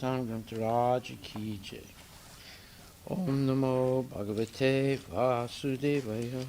Bhagavatam Grantaraj Ki Jai. Om Namo Bhagavate Vasudevaya.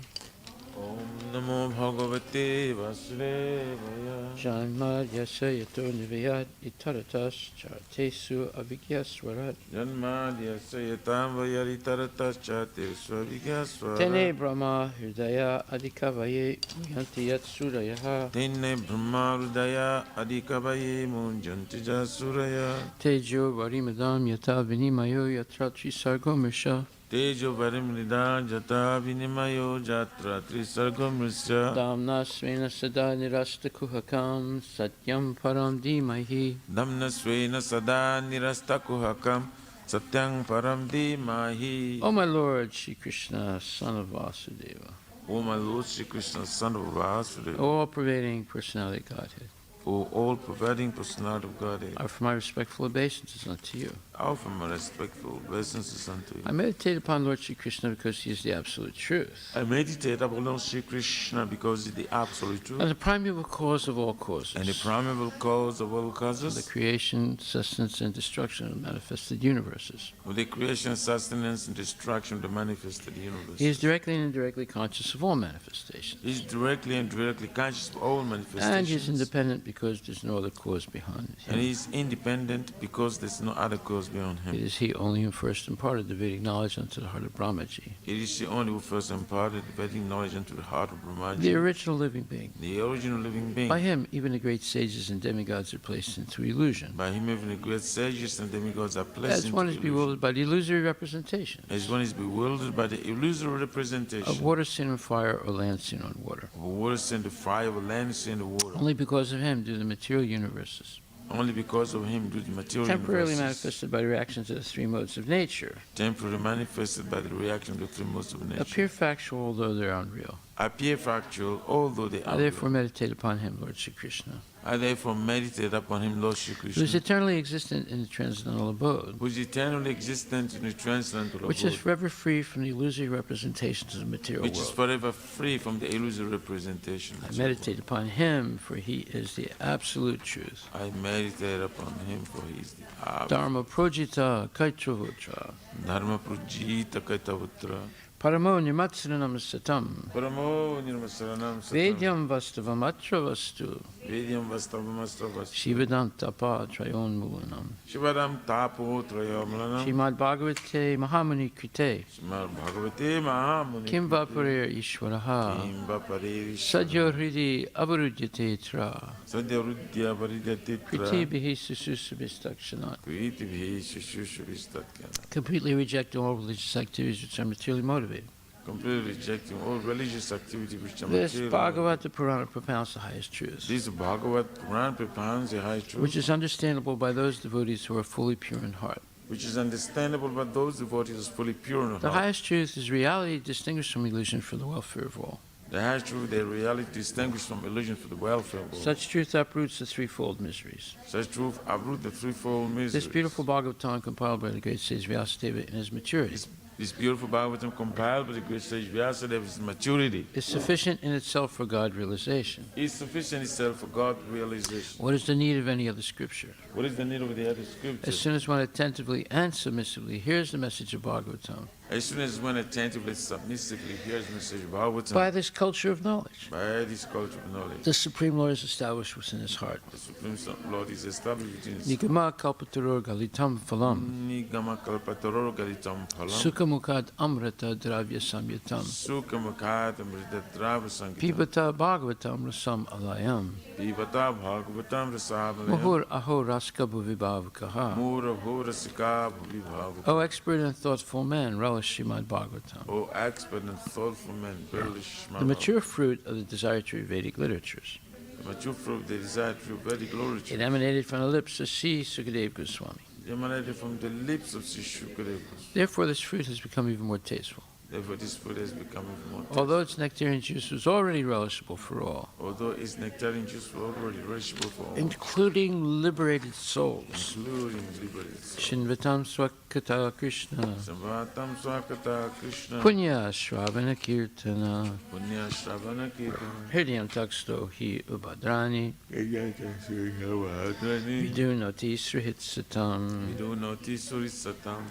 Om Namo Bhagavate Vasudevaya. Janma Yasa Yato Nivayat Itaratas Chartesu Avigyaswarat. Janma Yasayatam Vayaritaratas Chatesu Avigyaswarat. Tene Brahma Hridaya Adikavaye Muyanti Yatsurayaha. Tene Brahma Hridaya Adikavaye Munjanti Jasuraya. Tejo Varimadam Yata Vinimayo Yatra Trisargomisha. Tejo Varimrida Jata Vinimayo Jatra Trisargomrisya. Damna Svena Sada Nirasta Kuhakam Satyam Param Dimahi. Damna Svena Sada Nirasta Kuhakam Satyam Param Dimahi. O my Lord Shri Krishna, son of Vasudeva. O my Lord Shri Krishna, son of Vasudeva. O all-pervading personality Godhead. O all-pervading personality of Godhead. I offer my respectful obeisances unto you. I offer my respectful obeisances unto you. I meditate upon Lord Shri Krishna because he is the absolute truth. I meditate upon Lord Shri Krishna because he is the absolute truth. And the primeval cause of all causes. And the primeval cause of all causes. The creation, sustenance, and destruction of manifested universes. With the creation, sustenance, and destruction of the manifested universe. He is directly and indirectly conscious of all manifestations. He is directly and indirectly conscious of all manifestations. And he is independent because there's no other cause behind him. And he is independent because there's no other cause beyond him. It is he only who first imparted the Vedic knowledge unto the heart of Brahmaji. It is he only who first imparted the Vedic knowledge unto the heart of Brahmaji. The original living being. The original living being. By him, even the great sages and demigods are placed into illusion. By him, even the great sages and demigods are placed As into one is illusion. bewildered by the illusory representation. As one is bewildered by the illusory representation. Of water seen on fire or land seen on water. Of water seen the fire, or land seen the water. Only because of him do the material universes. Only because of him do the material temporarily universes. manifested by the reactions of the three modes of nature. Temporarily manifested by the reaction of the three modes of nature. Appear factual, although they're unreal. Appear factual, although they are I therefore real. meditate upon him, Lord Shri Krishna. I therefore meditate upon him, Lord Shri Krishna. Who is eternally existent in the transcendental abode. Who is eternally existent in the transcendental Which abode. is forever free from the illusory representations of the material Which world. is forever free from the illusory representation. I meditate upon him, for he is the absolute truth. I meditate upon him, for he is the absolute. Dharma projita kaitravudra. Dharma Prajita Kaitavutra. Paramo nimatsaranam satam. Paramo Nirmasaranam Satam. Vedyam vastavam atra vastu. Vedyam Vastavamastava. Shivadam tapa trayon mulanam. Shivadam Tapo Trayamlanam. Srimad Bhagavate Mahamuni Krite. Srimad Bhagavate Mahamuni. Kim Vaparir Ishwaraha. Kim Vaparir Sadyo Hridi Avarudhyate Tra. Sadya Rudya Varidya Kriti Bihi Sususubhistakshanat. Kriti Bhi Shishushavistatkana. Completely reject all religious activities which are materially motivated. Completely rejecting all religious activity which are This material. Bhagavata Purana propounds the highest truth, This Bhagavat Puran propounds the high truth, which is understandable by those devotees who are fully pure in heart. which is understandable by those devotees as fully pure in The heart. highest truth is reality distinguished from illusion for the welfare of all. The high truth, their reality distinguished from illusion for the welfare of all. Such truth uproots the threefold miseries. Such truth uproot the threefold miseries. This beautiful Bhagavatam compiled by the great sage Vyasadeva in his maturity This beautiful Bhagavatam compiled by the great sage Vyasadeva's maturity is sufficient in itself for God realization. is sufficient itself for God realization. What is the need of any other scripture? What is the need of the other As scripture? soon as one attentively and submissively hears the message of Bhagavatam, As soon as one attentively, submissively hears the message of Bhagavatam, by this culture of knowledge, by this culture of knowledge, the Supreme Lord is established within his heart. the Supreme Lord is established within his Nigama kalpataror galitam phalam, Nigama kalpataror galitam phalam. sukhamukad amrita dravya samyatam, Sukha Mukhat Amrita Drava Sankitam. pibata Bhagavatam rasam alayam, Pibata Bhagavatam Rasavalaya. muhur aho raska bhuvibhavakaha. Mura Hura Sika Bhuvibhava. O expert and thoughtful man, relish Srimad Bhagavatam, O expert and thoughtful man, relish the mature fruit of the desiratory Vedic literatures. The mature fruit, the desire to Vedic glory. It emanated from the lips of Sri Sukadeva Goswami. Emanated from the lips of Sri Shukadeva. Therefore, this fruit has become even more tasteful. Therefore, this food has become more tasty. Although its nectarian juice was already relishable for all, Although its nectarian juice was already relishable for all, including liberated souls. including liberated souls. Shinvatam Swakata Krishna. Sambhatam Swakata Krishna. Punya Shravana Kirtana. Punya Shravana Kirtana. Hridayam Taksto Hi Ubhadrani. Vidu Noti Srihitsatam. Vidu Noti Surisatam.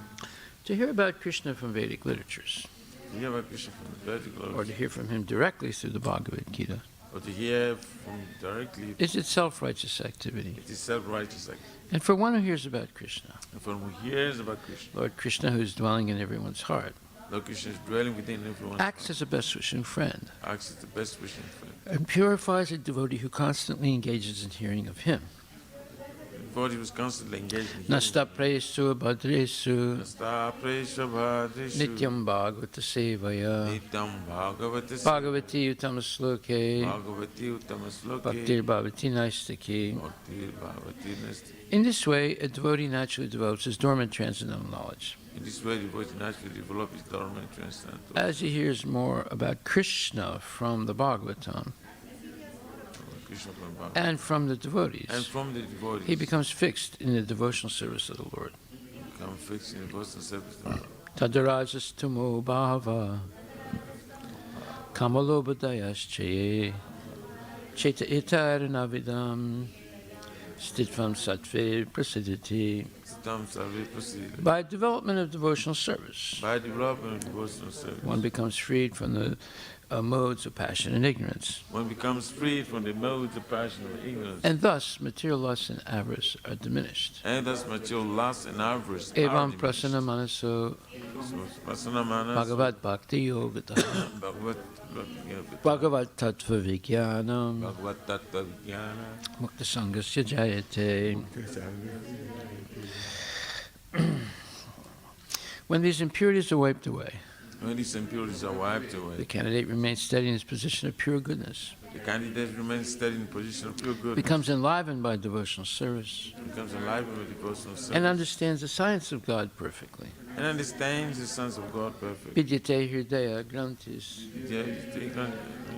To hear about Krishna from Vedic literatures, To hear about Krishna from the Vedic or to literature, hear from him directly through the Bhagavad Gita, or to hear from directly, is itself righteous activity. it is self-righteous act. And for one who hears about Krishna, And for who hears about Krishna, Lord Krishna, who is dwelling in everyone's heart, Lord Krishna is dwelling within everyone. acts as a best wishing friend Acts as the best wishing friend. and purifies a devotee who constantly engages in hearing of him. The devotee was constantly engaged in hearing. Nasta presu bhadresu Nasta Presha Bhadreshu. nityam bhagavata sevaya Nityam Bhagavata bhagavati utama sloke Bhagavati Uttama Sloke. bhaktir bhavati naistaki. Bhakti Bhagavati Nasti. In this way, a devotee naturally develops his dormant transcendental knowledge. In this way, the devotee naturally develops his dormant transcendental. As he hears more about Krishna from the Bhagavatam Krishna from Bhagavad. and from the And devotees, from the devotees, he becomes fixed in the devotional service of the Lord. become fixed in the personal service of the Lord. Tadarajastumo bhava kamalobhadayaschaye cheta itaranavidam stitvam sattve prasiditi. Siddham Sarve Prasida. By development of devotional service, By development of devotional service, one becomes freed from the modes of passion and ignorance. one becomes freed from the modes of passion and ignorance, And thus, material lust and avarice are diminished. and thus material lust and avarice are Evam diminished. prasana manaso So, Prasana Manas, bhagavat bhakti yogata bhagavat tattva vijnanam Bhagavat Tattva Vijnana, mukta sangasya jayate. When these impurities are wiped away, when these impurities are wiped the away, candidate remains steady in his position of pure goodness, the candidate remains steady in the position of pure good, becomes enlivened by devotional service, becomes enlivened with devotional service, and understands the science of God perfectly. and understands the sons of God perfectly. Vidyate hridaya grantis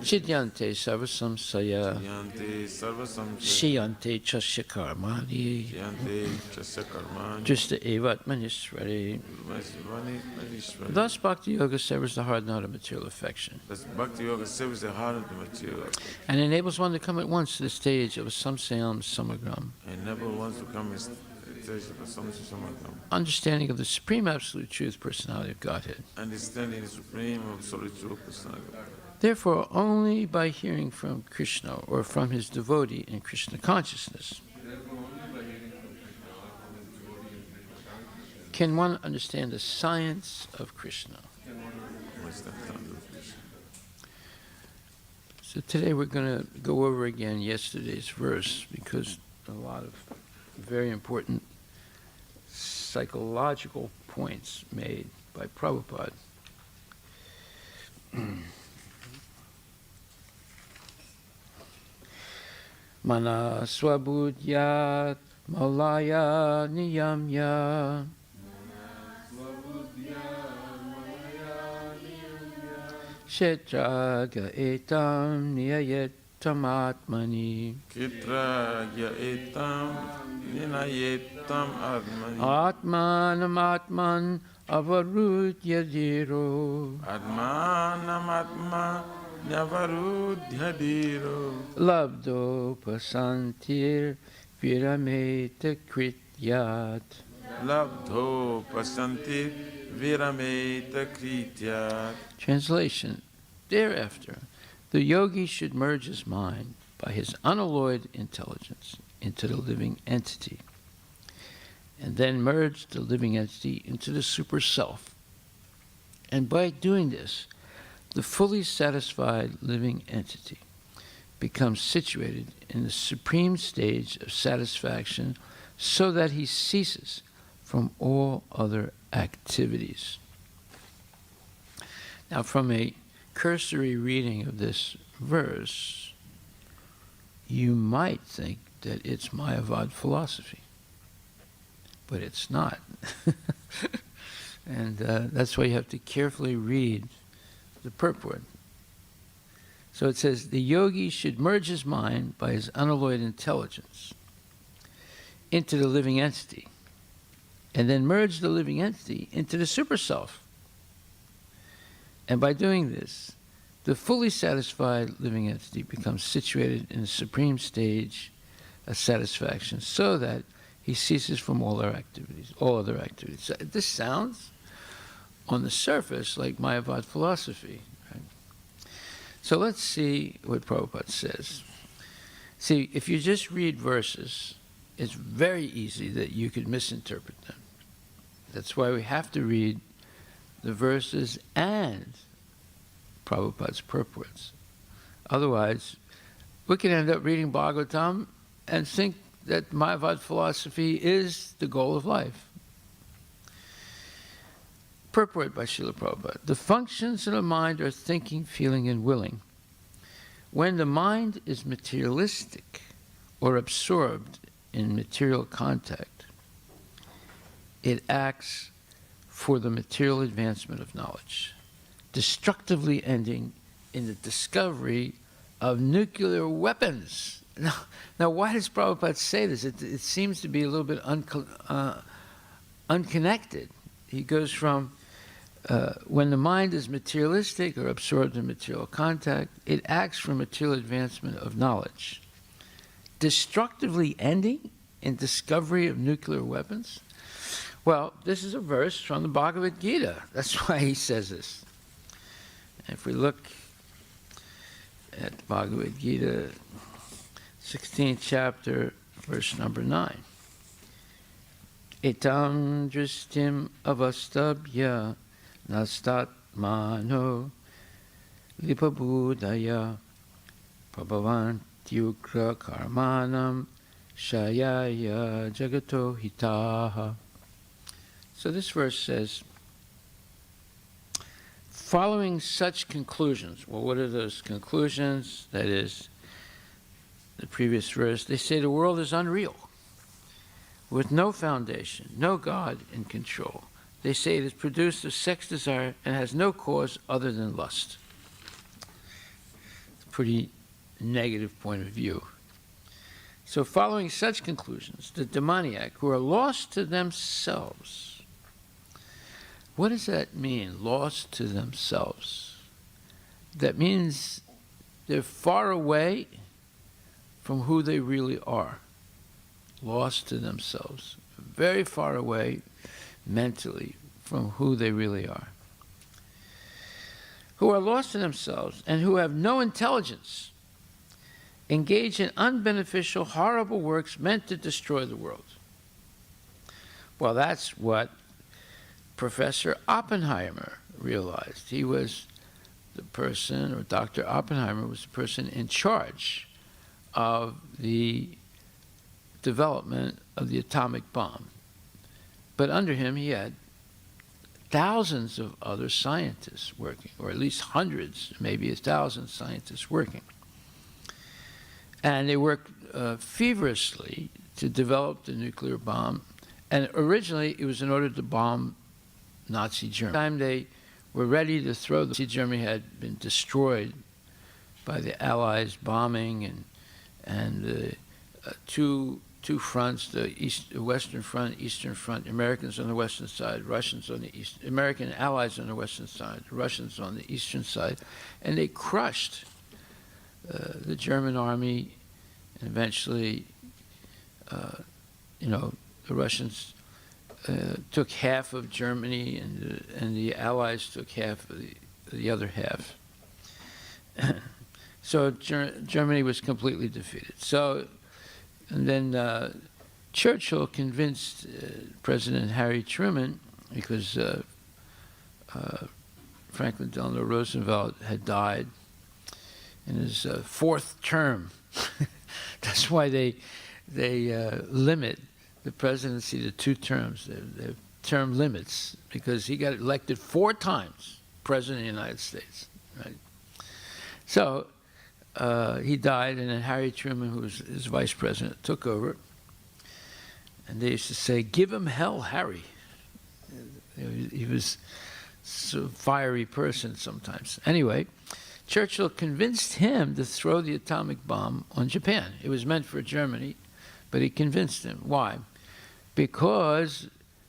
chidyante sarvasamsaya Yante Sarvasamcha, shiyante chasya karmani Yante Chasya Karmani, drishta evat maniswari. Manishwari. Thus, Bhakti Yoga severs the hard knot of material affection Thus, Bhakti Yoga serves the heart of the material and enables one to come at once to the stage of a samsayam samagram, and never wants to come in stage of a Samakam. understanding of the supreme absolute truth personality of Godhead. Understanding the supreme absolute true personality. Therefore, only by hearing from Krishna or from his devotee in Krishna consciousness can one understand the science of Krishna. So today we're going to go over again yesterday's verse because a lot of very important psychological points made by Prabhupada. Mana swabudyat malaya niyamya Shetraga etam niyayetam atmani Kitra etam ninayetam admani. Atmanam atman avarudyadiro Admanam atma Nyavarudhyadiro. Labdo pasantir virameta krityat. Labdho pasanti virameta krityat. Translation. Thereafter, the yogi should merge his mind by his unalloyed intelligence into the living entity, and then merge the living entity into the super self. And by doing this, the fully satisfied living entity becomes situated in the supreme stage of satisfaction so that he ceases from all other activities. Now, from a cursory reading of this verse, you might think that it's Mayavad philosophy, but it's not. And that's why you have to carefully read the purport. So it says, the yogi should merge his mind by his unalloyed intelligence into the living entity, and then merge the living entity into the super self. And by doing this, the fully satisfied living entity becomes situated in a supreme stage of satisfaction, so that he ceases from all other activities. So this sounds, on the surface, like Mayavad philosophy. Right? So let's see what Prabhupada says. See, if you just read verses, it's very easy that you could misinterpret them. That's why we have to read the verses and Prabhupada's purports. Otherwise, we can end up reading Bhagavatam and think that Mayavad philosophy is the goal of life. Purport by Srila Prabhupada. The functions of the mind are thinking, feeling, and willing. When the mind is materialistic or absorbed in material contact, it acts for the material advancement of knowledge, destructively ending in the discovery of nuclear weapons. Now, why does Prabhupada say this? It seems to be a little bit unconnected. He goes from when the mind is materialistic or absorbed in material contact, it acts for material advancement of knowledge, destructively ending in discovery of nuclear weapons. Well, this is a verse from the Bhagavad Gita. That's why he says this. If we look at Bhagavad Gita, 16th chapter, verse number 9. Etam dristim avastabhya nastat mano lipabudaya prabhavantyukra karmanam shayaya jagato hitaha. So this verse says, following such conclusions, well, what are those conclusions? That is, the previous verse, they say the world is unreal, with no foundation, no God in control. They say it is produced of sex desire and has no cause other than lust. It's a pretty negative point of view. So following such conclusions, the demoniac, who are lost to themselves. What does that mean, lost to themselves? That means they're far away from who they really are, lost to themselves, very far away mentally from who they really are, who are lost in themselves and who have no intelligence, engage in unbeneficial, horrible works meant to destroy the world. Well, that's what Professor Oppenheimer realized. He was the person, or Dr. Oppenheimer was the person in charge of the development of the atomic bomb. But under him, he had thousands of other scientists working, or at least hundreds, maybe 1,000 scientists working. And they worked feverishly to develop the nuclear bomb. And originally, it was in order to bomb Nazi Germany. By the time they were ready to throw, Nazi Germany had been destroyed by the Allies bombing and two fronts, the Western Front, Eastern Front, Americans on the western side, Russians on the east, American allies on the western side, Russians on the eastern side, and they crushed the German army, and eventually, the Russians took half of Germany, and the Allies took half of the other half. So Germany was completely defeated. So, and then Churchill convinced President Harry Truman, because Franklin Delano Roosevelt had died in his fourth term. That's why they limit the presidency to 2 terms. They're term limits, because he got elected 4 times president of the United States. Right? So he died, and then Harry Truman, who was his vice president, took over. And they used to say, "Give him hell, Harry." He was a fiery person sometimes. Anyway, Churchill convinced him to throw the atomic bomb on Japan. It was meant for Germany, but he convinced him. Why? Because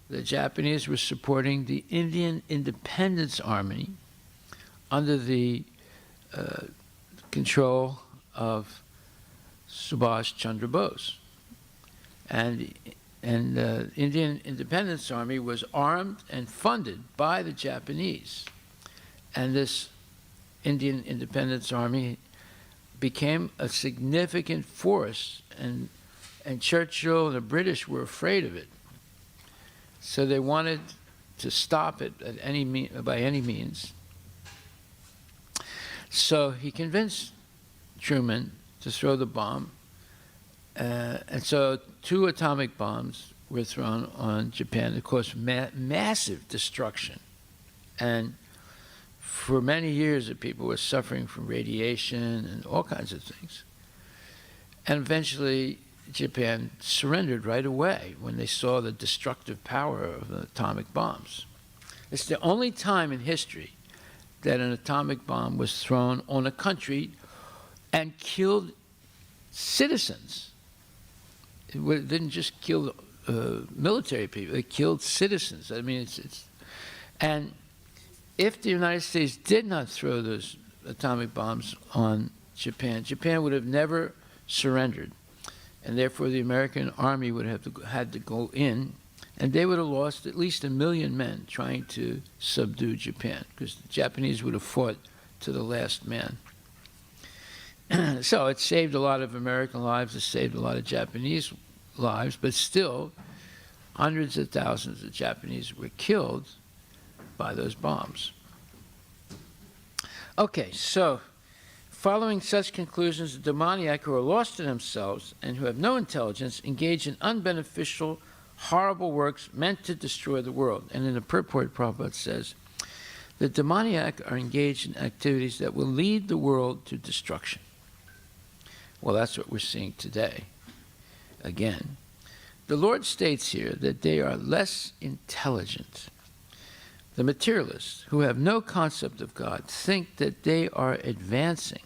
the Japanese were supporting the Indian Independence Army under the control of Subhash Chandra Bose. And the Indian Independence Army was armed and funded by the Japanese. And this Indian Independence Army became a significant force, and Churchill and the British were afraid of it. So they wanted to stop it by any means. So he convinced Truman to throw the bomb. And so 2 atomic bombs were thrown on Japan. It caused massive destruction. And for many years, the people were suffering from radiation and all kinds of things. And eventually, Japan surrendered right away when they saw the destructive power of the atomic bombs. It's the only time in history that an atomic bomb was thrown on a country and killed citizens. It didn't just kill military people; it killed citizens. I mean, and if the United States did not throw those atomic bombs on Japan, Japan would have never surrendered, and therefore the American army would have had to go in, and they would have lost at least 1 million men trying to subdue Japan, because the Japanese would have fought to the last man. So it saved a lot of American lives, it saved a lot of Japanese lives, but still, hundreds of thousands of Japanese were killed by those bombs. Okay, so following such conclusions, the demoniac who are lost in themselves and who have no intelligence engage in unbeneficial, horrible works meant to destroy the world. And in the purport, Prabhupada says, the demoniac are engaged in activities that will lead the world to destruction. Well, that's what we're seeing today. Again, the Lord states here that they are less intelligent. The materialists, who have no concept of God, think that they are advancing.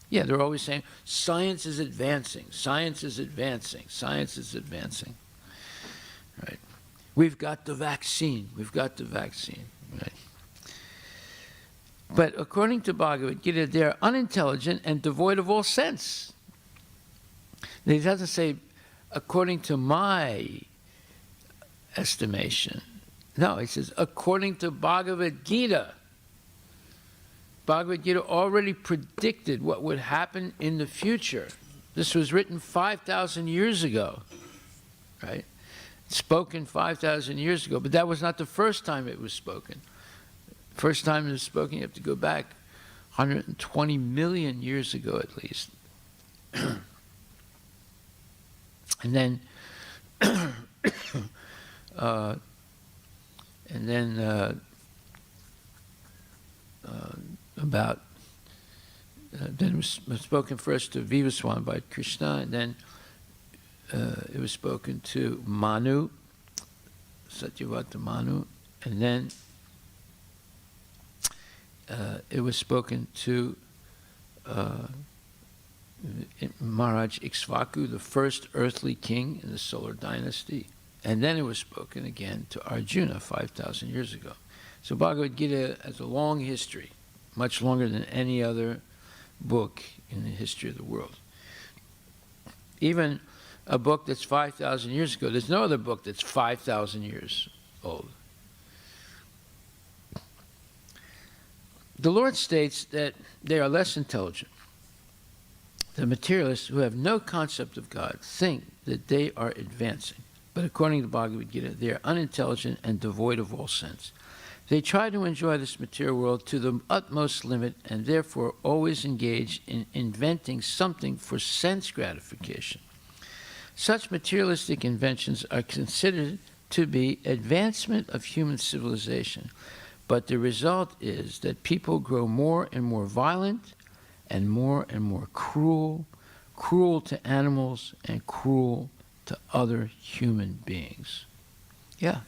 Yeah, they're always saying, science is advancing, science is advancing, science is advancing. Right? We've got the vaccine, we've got the vaccine. Right? But according to Bhagavad Gita, they are unintelligent and devoid of all sense. He doesn't say, according to my estimation. No, he says, according to Bhagavad Gita. Bhagavad Gita already predicted what would happen in the future. This was written 5,000 years ago, right? Spoken 5,000 years ago, but that was not the first time it was spoken. First time it was spoken, you have to go back 120 million years ago at least. And then, then it was spoken first to Vivaswan by Krishna, and then it was spoken to Manu, Satyavata Manu, and then it was spoken to Maharaj Ikshvaku, the first earthly king in the solar dynasty. And then it was spoken again to Arjuna 5,000 years ago. So Bhagavad Gita has a long history, much longer than any other book in the history of the world. Even a book that's 5,000 years ago, there's no other book that's 5,000 years old. The Lord states that they are less intelligent. The materialists, who have no concept of God, think that they are advancing. But according to Bhagavad Gita, they are unintelligent and devoid of all sense. They try to enjoy this material world to the utmost limit and therefore always engage in inventing something for sense gratification. Such materialistic inventions are considered to be advancement of human civilization, but the result is that people grow more and more violent and more cruel, cruel to animals and cruel to other human beings. Yeah,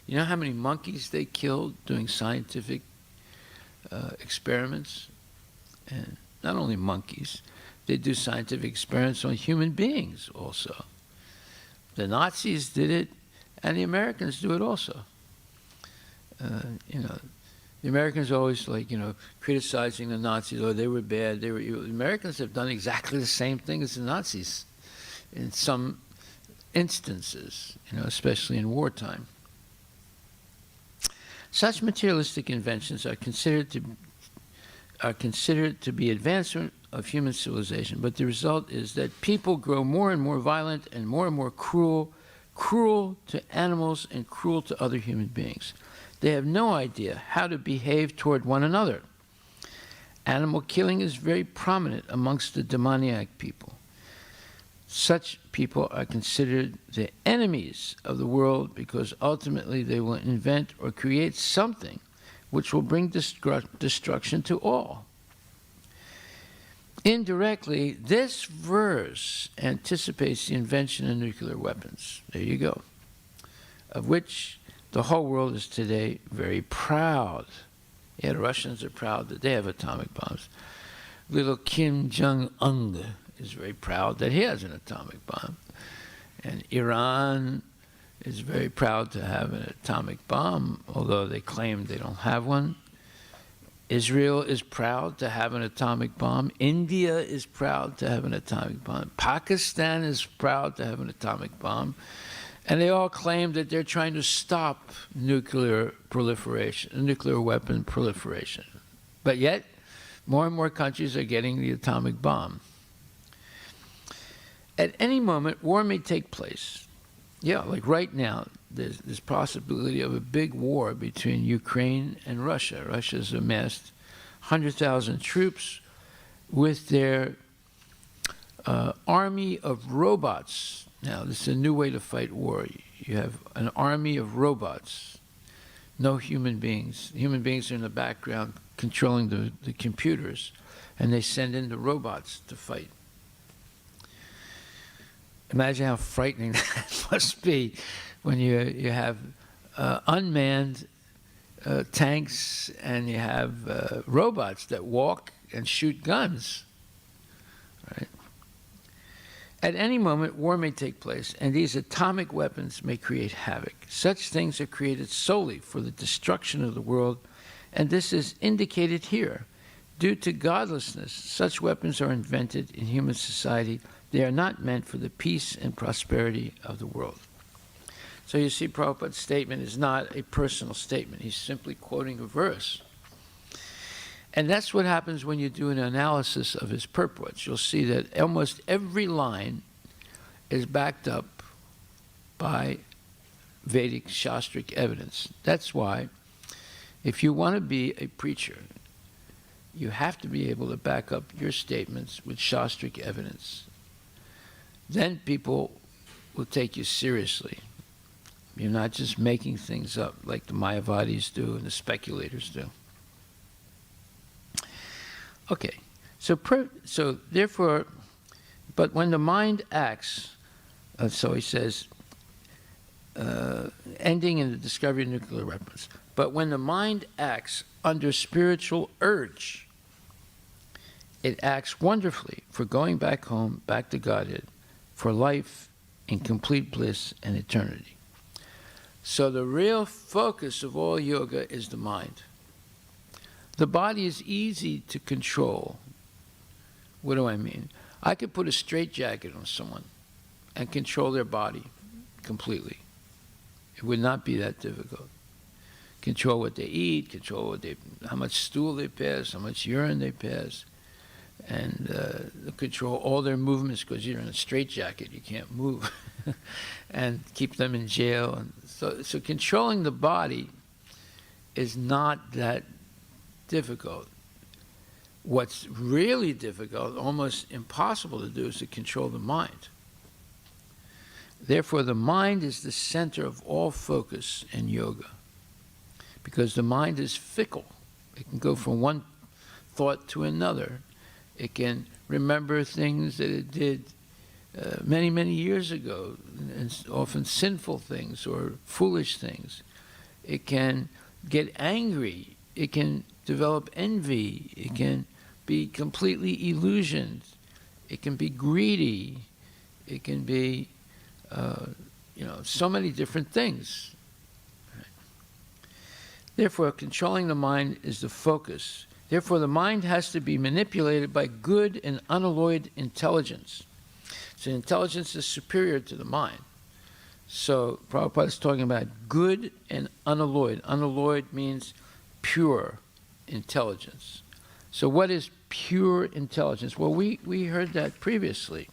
You know how many monkeys they killed doing scientific experiments? And not only monkeys, they do scientific experiments on human beings also. The Nazis did it, and the Americans do it also. You know, the Americans are always like, you know, criticizing the Nazis, oh, they were bad, they were evil. The Americans have done exactly the same thing as the Nazis in some instances, you know, especially in wartime. Such materialistic inventions are considered to be advancement of human civilization, but the result is that people grow more and more violent and more cruel to animals and cruel to other human beings. They have no idea how to behave toward one another. Animal killing is very prominent amongst the demoniac people. Such people are considered the enemies of the world because ultimately they will invent or create something which will bring destruction to all. Indirectly, this verse anticipates the invention of nuclear weapons. There you go. Of which the whole world is today very proud. Yeah, the Russians are proud that they have atomic bombs. Little Kim Jong-un is very proud that he has an atomic bomb. And Iran is very proud to have an atomic bomb, although they claim they don't have one. Israel is proud to have an atomic bomb. India is proud to have an atomic bomb. Pakistan is proud to have an atomic bomb. And they all claim that they're trying to stop nuclear proliferation, nuclear weapon proliferation. But yet, more and more countries are getting the atomic bomb. At any moment, war may take place. Yeah, like right now, there's this possibility of a big war between Ukraine and Russia. Russia's amassed 100,000 troops with their army of robots. Now, this is a new way to fight war. You have an army of robots, no human beings. Human beings are in the background controlling the computers, and they send in the robots to fight. Imagine how frightening that must be when you have unmanned tanks and you have robots that walk and shoot guns. Right? At any moment, war may take place, and these atomic weapons may create havoc. Such things are created solely for the destruction of the world, and this is indicated here. Due to godlessness, such weapons are invented in human society. They are not meant for the peace and prosperity of the world. So you see, Prabhupada's statement is not a personal statement. He's simply quoting a verse. And that's what happens when you do an analysis of his purports. You'll see that almost every line is backed up by Vedic Shastric evidence. That's why, if you want to be a preacher, you have to be able to back up your statements with Shastric evidence. Then people will take you seriously. You're not just making things up like the Mayavadis do and the speculators do. Okay, so therefore, but when the mind acts, so he says, ending in the discovery of nuclear weapons, but when the mind acts under spiritual urge, it acts wonderfully for going back home, back to Godhead, for life in complete bliss and eternity. So the real focus of all yoga is the mind. The body is easy to control. What do I mean? I could put a straitjacket on someone and control their body completely. It would not be that difficult. Control what they eat, control what how much stool they pass, how much urine they pass, and control all their movements, because you're in a straitjacket, you can't move, and keep them in jail. And so controlling the body is not that difficult. What's really difficult, almost impossible to do, is to control the mind. Therefore, the mind is the center of all focus in yoga, because the mind is fickle. It can go from one thought to another. It can remember things that it did many, many years ago, and often sinful things or foolish things. It can get angry. It can develop envy. It can be completely illusioned. It can be greedy. It can be, so many different things. Therefore, controlling the mind is the focus. Therefore, the mind has to be manipulated by good and unalloyed intelligence. So intelligence is superior to the mind. So Prabhupada is talking about good and unalloyed. Unalloyed means pure intelligence. So what is pure intelligence? Well, we heard that previously.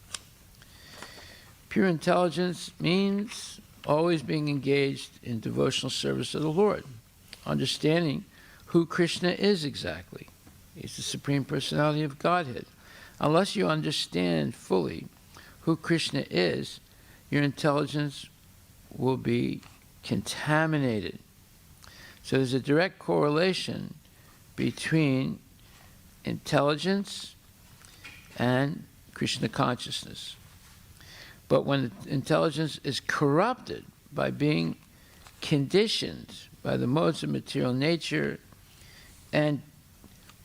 Pure intelligence means always being engaged in devotional service of the Lord, understanding who Krishna is exactly. He's the Supreme Personality of Godhead. Unless you understand fully who Krishna is, your intelligence will be contaminated. So there's a direct correlation between intelligence and Krishna consciousness. But when intelligence is corrupted by being conditioned by the modes of material nature and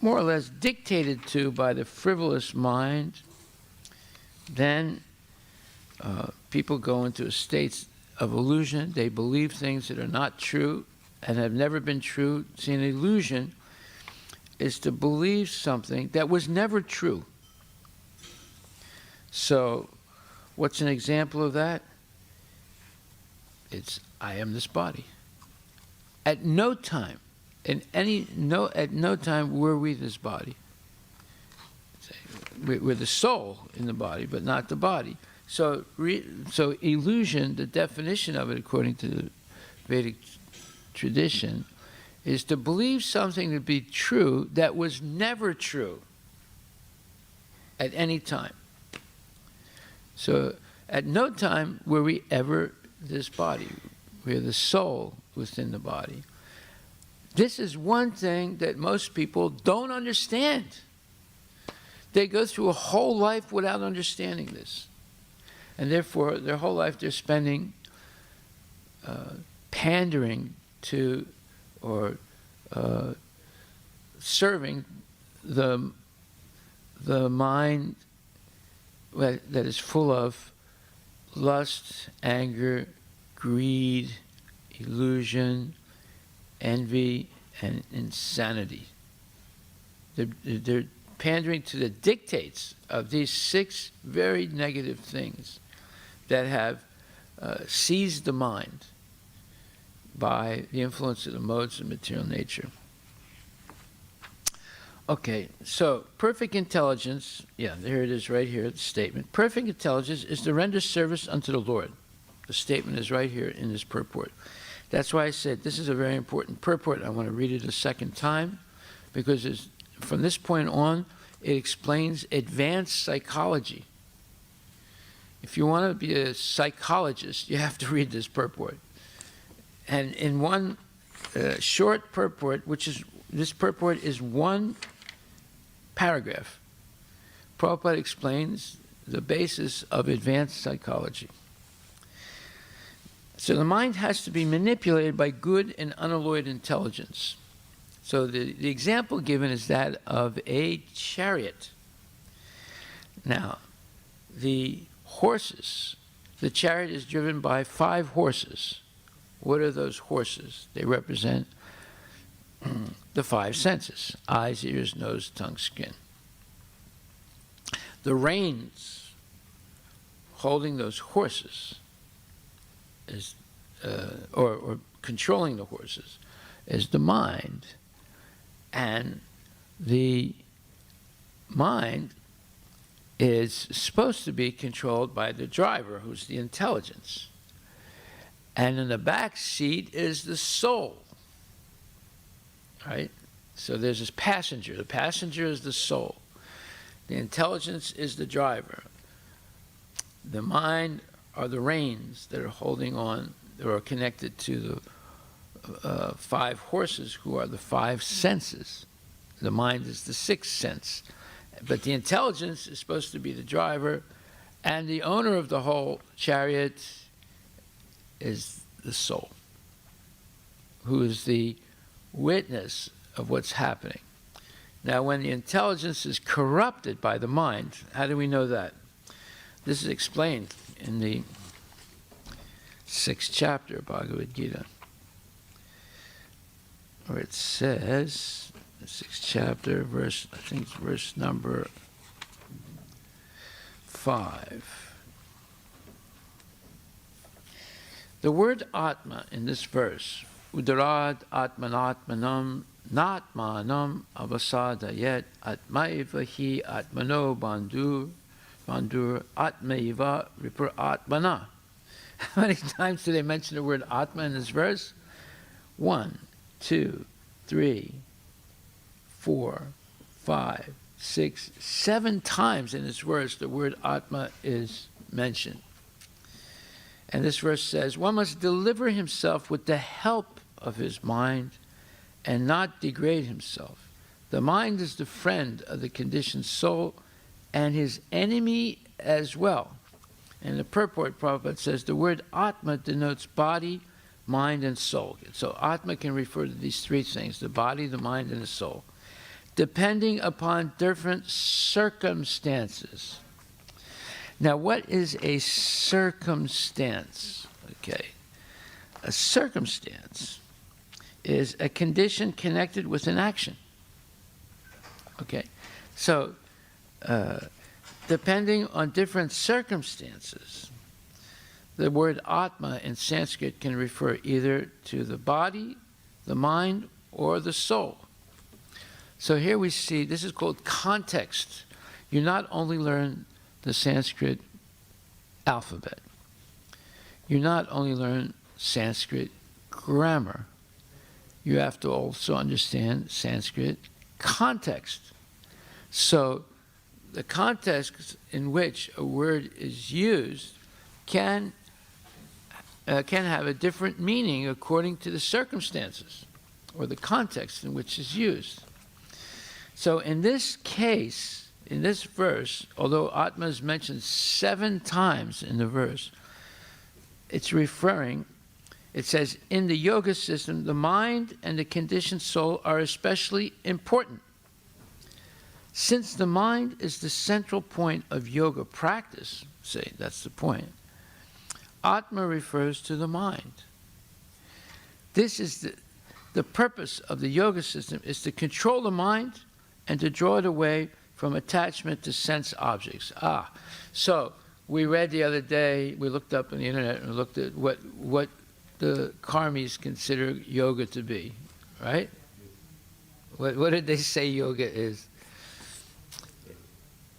more or less dictated to by the frivolous mind, then people go into a state of illusion. They believe things that are not true and have never been true. See, an illusion is to believe something that was never true. So, what's an example of that? It's, I am this body. At no time, at no time were we this body. We're the soul in the body, but not the body. So illusion, the definition of it, according to the Vedic tradition, is to believe something to be true that was never true at any time. So at no time were we ever this body. We're the soul within the body. This is one thing that most people don't understand. They go through a whole life without understanding this. And therefore, their whole life they're spending pandering to or serving the mind that is full of lust, anger, greed, illusion, envy, and insanity. They're pandering to the dictates of these 6 very negative things that have seized the mind by the influence of the modes of material nature. Okay, so perfect intelligence, there it is right here, the statement. Perfect intelligence is to render service unto the Lord. The statement is right here in this purport. That's why I said this is a very important purport. I want to read it a second time because from this point on, it explains advanced psychology. If you want to be a psychologist, you have to read this purport. And in one short purport, this purport is one paragraph, Prabhupada explains the basis of advanced psychology. So the mind has to be manipulated by good and unalloyed intelligence. So the example given is that of a chariot. Now, the chariot is driven by 5 horses. What are those horses? They represent the 5 senses: eyes, ears, nose, tongue, skin. The reins holding those horses is, or controlling the horses, is the mind. And the mind is supposed to be controlled by the driver, who's the intelligence. And in the back seat is the soul. Right? So there's this passenger. The passenger is the soul. The intelligence is the driver. The mind are the reins that are holding on, that are connected to the 5 horses, who are the 5 senses. The mind is the 6th sense. But the intelligence is supposed to be the driver, and the owner of the whole chariot is the soul, who is the witness of what's happening. Now, when the intelligence is corrupted by the mind, how do we know that? This is explained in the 6th chapter of Bhagavad Gita, where it says, the 6th chapter, verse, I think it's verse number 5. The word Atma in this verse, Udarad Atmanatmanam Natmanam Avasadayet Atmaiva hi Atmano Bandur Atmaiva Ripur Atmana. How many times do they mention the word Atma in this verse? 1, 2, 3, 4, 5, 6, 7 times in this verse the word Atma is mentioned. And this verse says, one must deliver himself with the help of his mind and not degrade himself. The mind is the friend of the conditioned soul and his enemy as well. And the purport, Prabhupada says, the word Atma denotes body, mind, and soul. So Atma can refer to these 3 things, the body, the mind, and the soul, depending upon different circumstances. Now, what is a circumstance? Okay. A circumstance is a condition connected with an action. Okay. So, depending on different circumstances, the word Atma in Sanskrit can refer either to the body, the mind, or the soul. So here we see, this is called context. You not only learn the Sanskrit alphabet, you not only learn Sanskrit grammar, you have to also understand Sanskrit context. So the context in which a word is used can have a different meaning according to the circumstances or the context in which it's used. So in this case, in this verse, although Atma is mentioned 7 times in the verse, it's referring, it says, in the yoga system, the mind and the conditioned soul are especially important. Since the mind is the central point of yoga practice, say that's the point, Atma refers to the mind. This is the purpose of the yoga system, is to control the mind and to draw it away from attachment to sense objects. So we read the other day, we looked up on the internet and looked at what the karmis consider yoga to be, right? What did they say yoga is?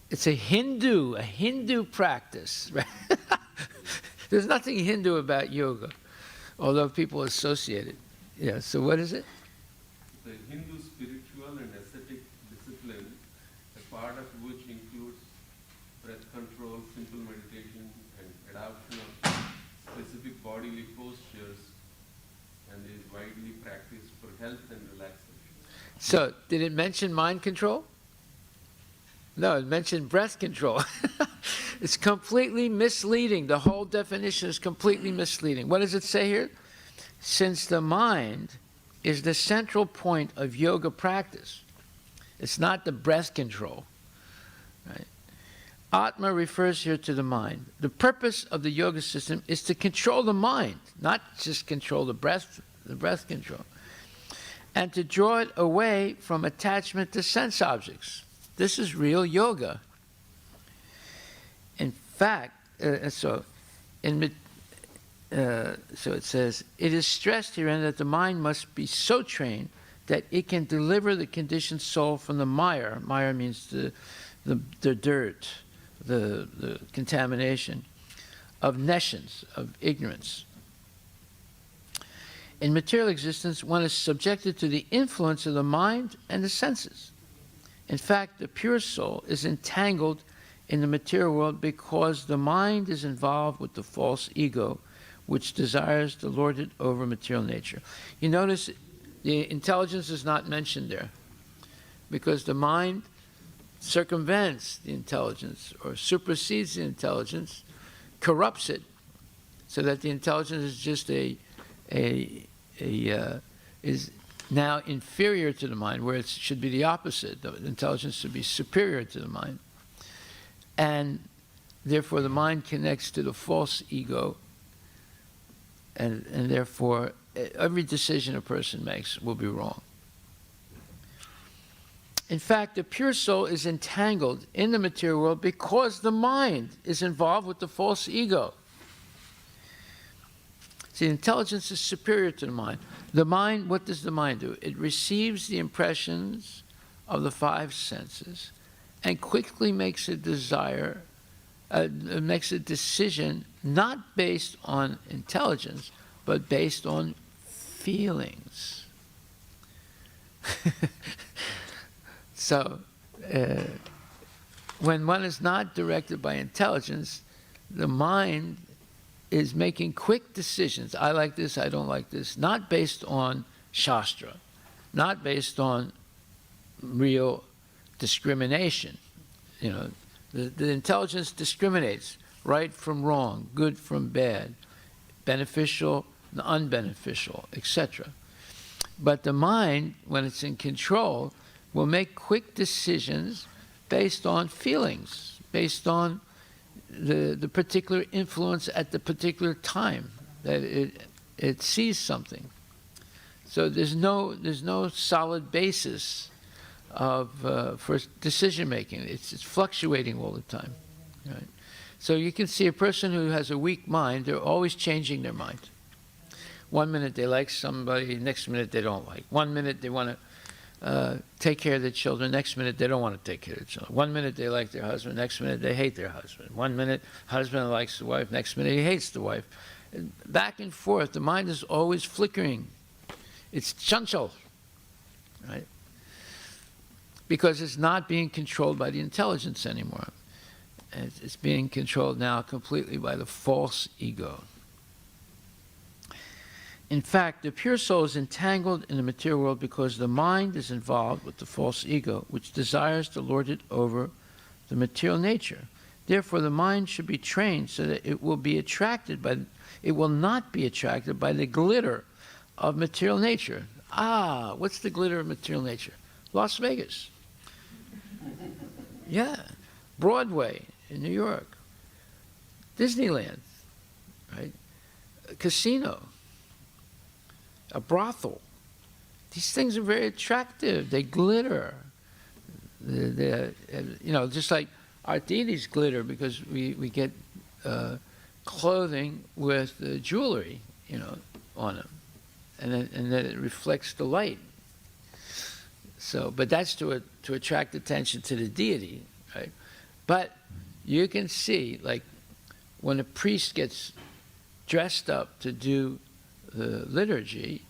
It's a Hindu practice, right? There's nothing Hindu about yoga, although people associate it. Yeah, so what is it? The Hindu spiritual and ascetic discipline, a part of which includes breath control, simple meditation, and adoption of specific bodily postures, and is widely practiced for health and relaxation. So, did it mention mind control? No, it mentioned breath control. It's completely misleading. The whole definition is completely misleading. What does it say here? Since the mind is the central point of yoga practice, it's not the breath control, right? Atma refers here to the mind. The purpose of the yoga system is to control the mind, not just control the breath control, and to draw it away from attachment to sense objects. This is real yoga. In fact, so it says, it is stressed herein that the mind must be so trained that it can deliver the conditioned soul from the mire. Mire means the dirt, the contamination of nescience, of ignorance. In material existence, one is subjected to the influence of the mind and the senses. In fact, the pure soul is entangled in the material world because the mind is involved with the false ego, which desires to lord it over material nature. You notice the intelligence is not mentioned there because the mind circumvents the intelligence or supersedes the intelligence, corrupts it, so that the intelligence is just a is now inferior to the mind, where it should be the opposite. The intelligence should be superior to the mind. And therefore the mind connects to the false ego, and therefore every decision a person makes will be wrong. In fact, the pure soul is entangled in the material world because the mind is involved with the false ego. See, intelligence is superior to the mind. The mind, what does the mind do? It receives the impressions of the five senses and quickly makes a decision not based on intelligence, but based on feelings. So, when one is not directed by intelligence, the mind is making quick decisions. I like this, I don't like this, not based on Shastra, not based on real discrimination. You know, the intelligence discriminates right from wrong, good from bad, beneficial, unbeneficial, etc. But the mind, when it's in control, will make quick decisions based on feelings, based on the particular influence at the particular time that it sees something. So there's no solid basis for decision making. It's fluctuating all the time, right? So you can see a person who has a weak mind, they're always changing their mind. One minute they like somebody, next minute they don't like. One minute they want to take care of their children, next minute they don't want to take care of their children. One minute they like their husband, next minute they hate their husband. One minute husband likes the wife, next minute he hates the wife. Back and forth, the mind is always flickering. It's chanchal, right? Because it's not being controlled by the intelligence anymore. It's being controlled now completely by the false ego. In fact, the pure soul is entangled in the material world because the mind is involved with the false ego, which desires to lord it over the material nature. Therefore, the mind should be trained so that it will not be attracted by the glitter of material nature. Ah, what's the glitter of material nature? Las Vegas. Yeah. Broadway in New York. Disneyland, right? A casino. A brothel. These things are very attractive. They glitter. You know, just like our deities glitter because we get clothing with jewelry, you know, on them, and then it reflects the light. So, but that's to attract attention to the deity, right? But you can see, like, when a priest gets dressed up to do the liturgy,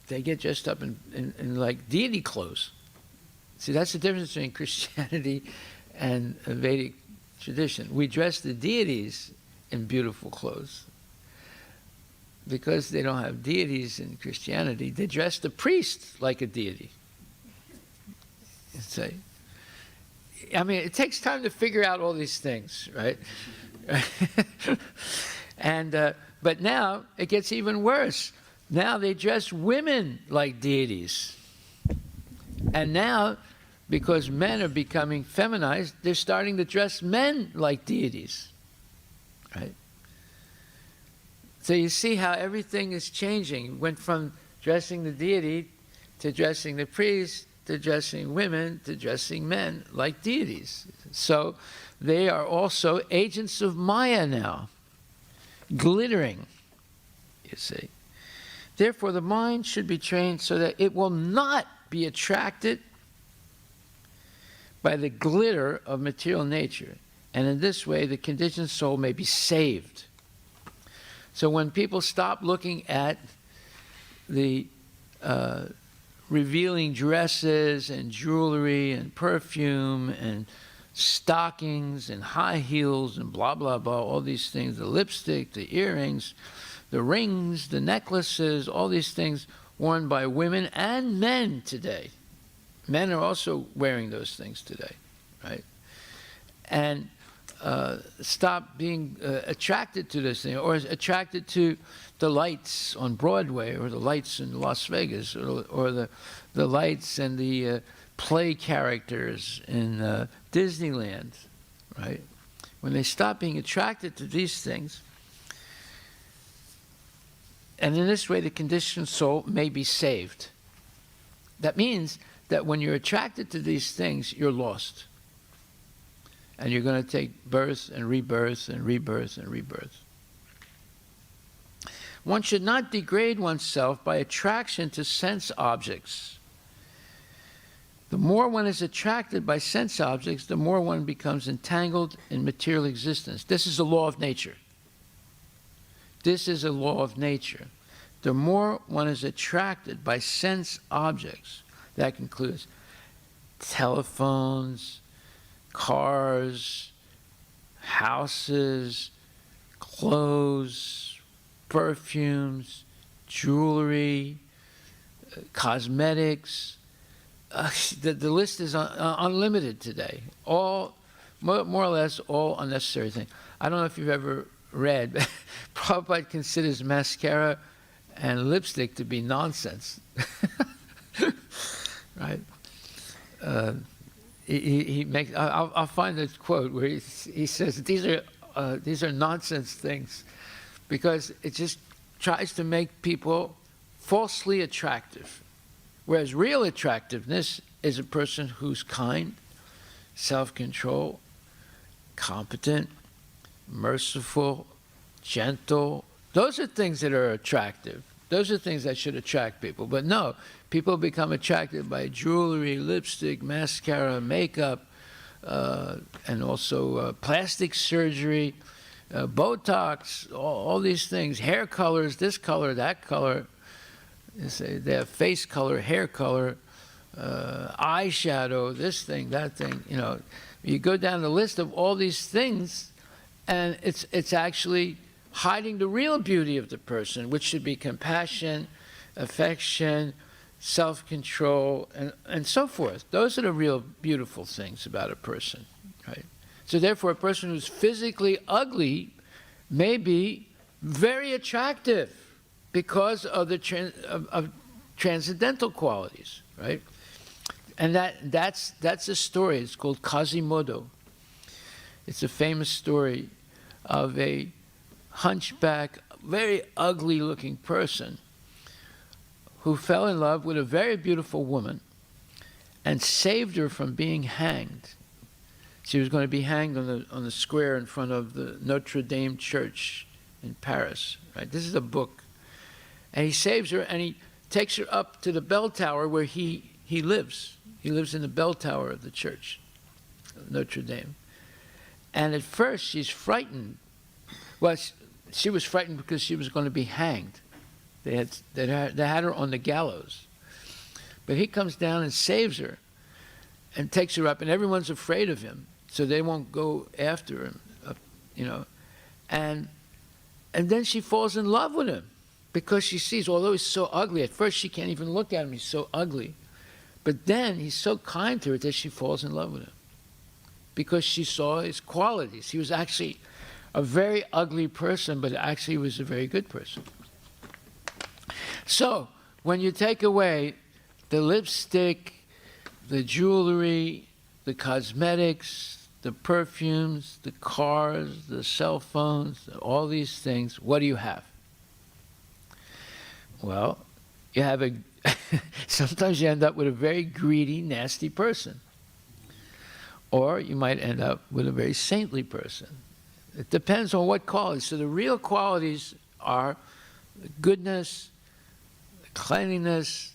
they get dressed up in like deity clothes. See, that's the difference between Christianity and a Vedic tradition. We dress the deities in beautiful clothes. Because they don't have deities in Christianity, they dress the priest like a deity. Say, I mean, it takes time to figure out all these things, right? And but now it gets even worse. Now they dress women like deities. And now, because men are becoming feminized, they're starting to dress men like deities, right? So you see how everything is changing. It went from dressing the deity to dressing the priest to dressing women to dressing men like deities. So they are also agents of Maya now, glittering, you see. Therefore, the mind should be trained so that it will not be attracted by the glitter of material nature. And in this way, the conditioned soul may be saved. So when people stop looking at the revealing dresses and jewelry and perfume and stockings and high heels and blah, blah, blah, all these things, the lipstick, the earrings, the rings, the necklaces, all these things worn by women and men today. Men are also wearing those things today, right? And stop being attracted to this thing, or attracted to the lights on Broadway, or the lights in Las Vegas, or the lights and the play characters in Disneyland, right? When they stop being attracted to these things, and in this way the conditioned soul may be saved. That means that when you're attracted to these things, you're lost. And you're going to take birth and rebirth and rebirth and rebirth. One should not degrade oneself by attraction to sense objects. The more one is attracted by sense objects, the more one becomes entangled in material existence. This is a law of nature. This is a law of nature. The more one is attracted by sense objects, that includes telephones, cars, houses, clothes, perfumes, jewelry, cosmetics. The list is unlimited today. All, more or less, all unnecessary things. I don't know if you've ever read, but Prabhupada considers mascara and lipstick to be nonsense. Right? He makes. I'll find this quote where he says these are nonsense things, because it just tries to make people falsely attractive, whereas real attractiveness is a person who's kind, self-control, competent, merciful, gentle. Those are things that are attractive. Those are things that should attract people. But no, people become attracted by jewelry, lipstick, mascara, makeup, and also plastic surgery, Botox, all these things, hair colors, this color, that color. They have face color, hair color, eyeshadow, this thing, that thing. You know, you go down the list of all these things, and it's actually hiding the real beauty of the person, which should be compassion, affection, self-control, and so forth. Those are the real beautiful things about a person, right? So therefore, a person who's physically ugly may be very attractive because of the of transcendental qualities, right? And that's a story. It's called Quasimodo. It's a famous story of a hunchback, very ugly-looking person who fell in love with a very beautiful woman and saved her from being hanged. She was going to be hanged on the square in front of the Notre Dame Church in Paris. Right? This is a book. And he saves her, and he takes her up to the bell tower where he lives. He lives in the bell tower of the church, Notre Dame. And at first, she's frightened. Well, she was frightened because she was going to be hanged. They had her on the gallows. But he comes down and saves her and takes her up, and everyone's afraid of him, so they won't go after him, you know. And then she falls in love with him because she sees, although he's so ugly, at first she can't even look at him, he's so ugly. But then he's so kind to her that she falls in love with him because she saw his qualities. He was actually a very ugly person, but actually was a very good person. So when you take away the lipstick, the jewelry, the cosmetics, the perfumes, the cars, the cell phones, all these things, what do you have? Well, you have sometimes you end up with a very greedy, nasty person. Or you might end up with a very saintly person. It depends on what qualities. So the real qualities are the goodness, the cleanliness,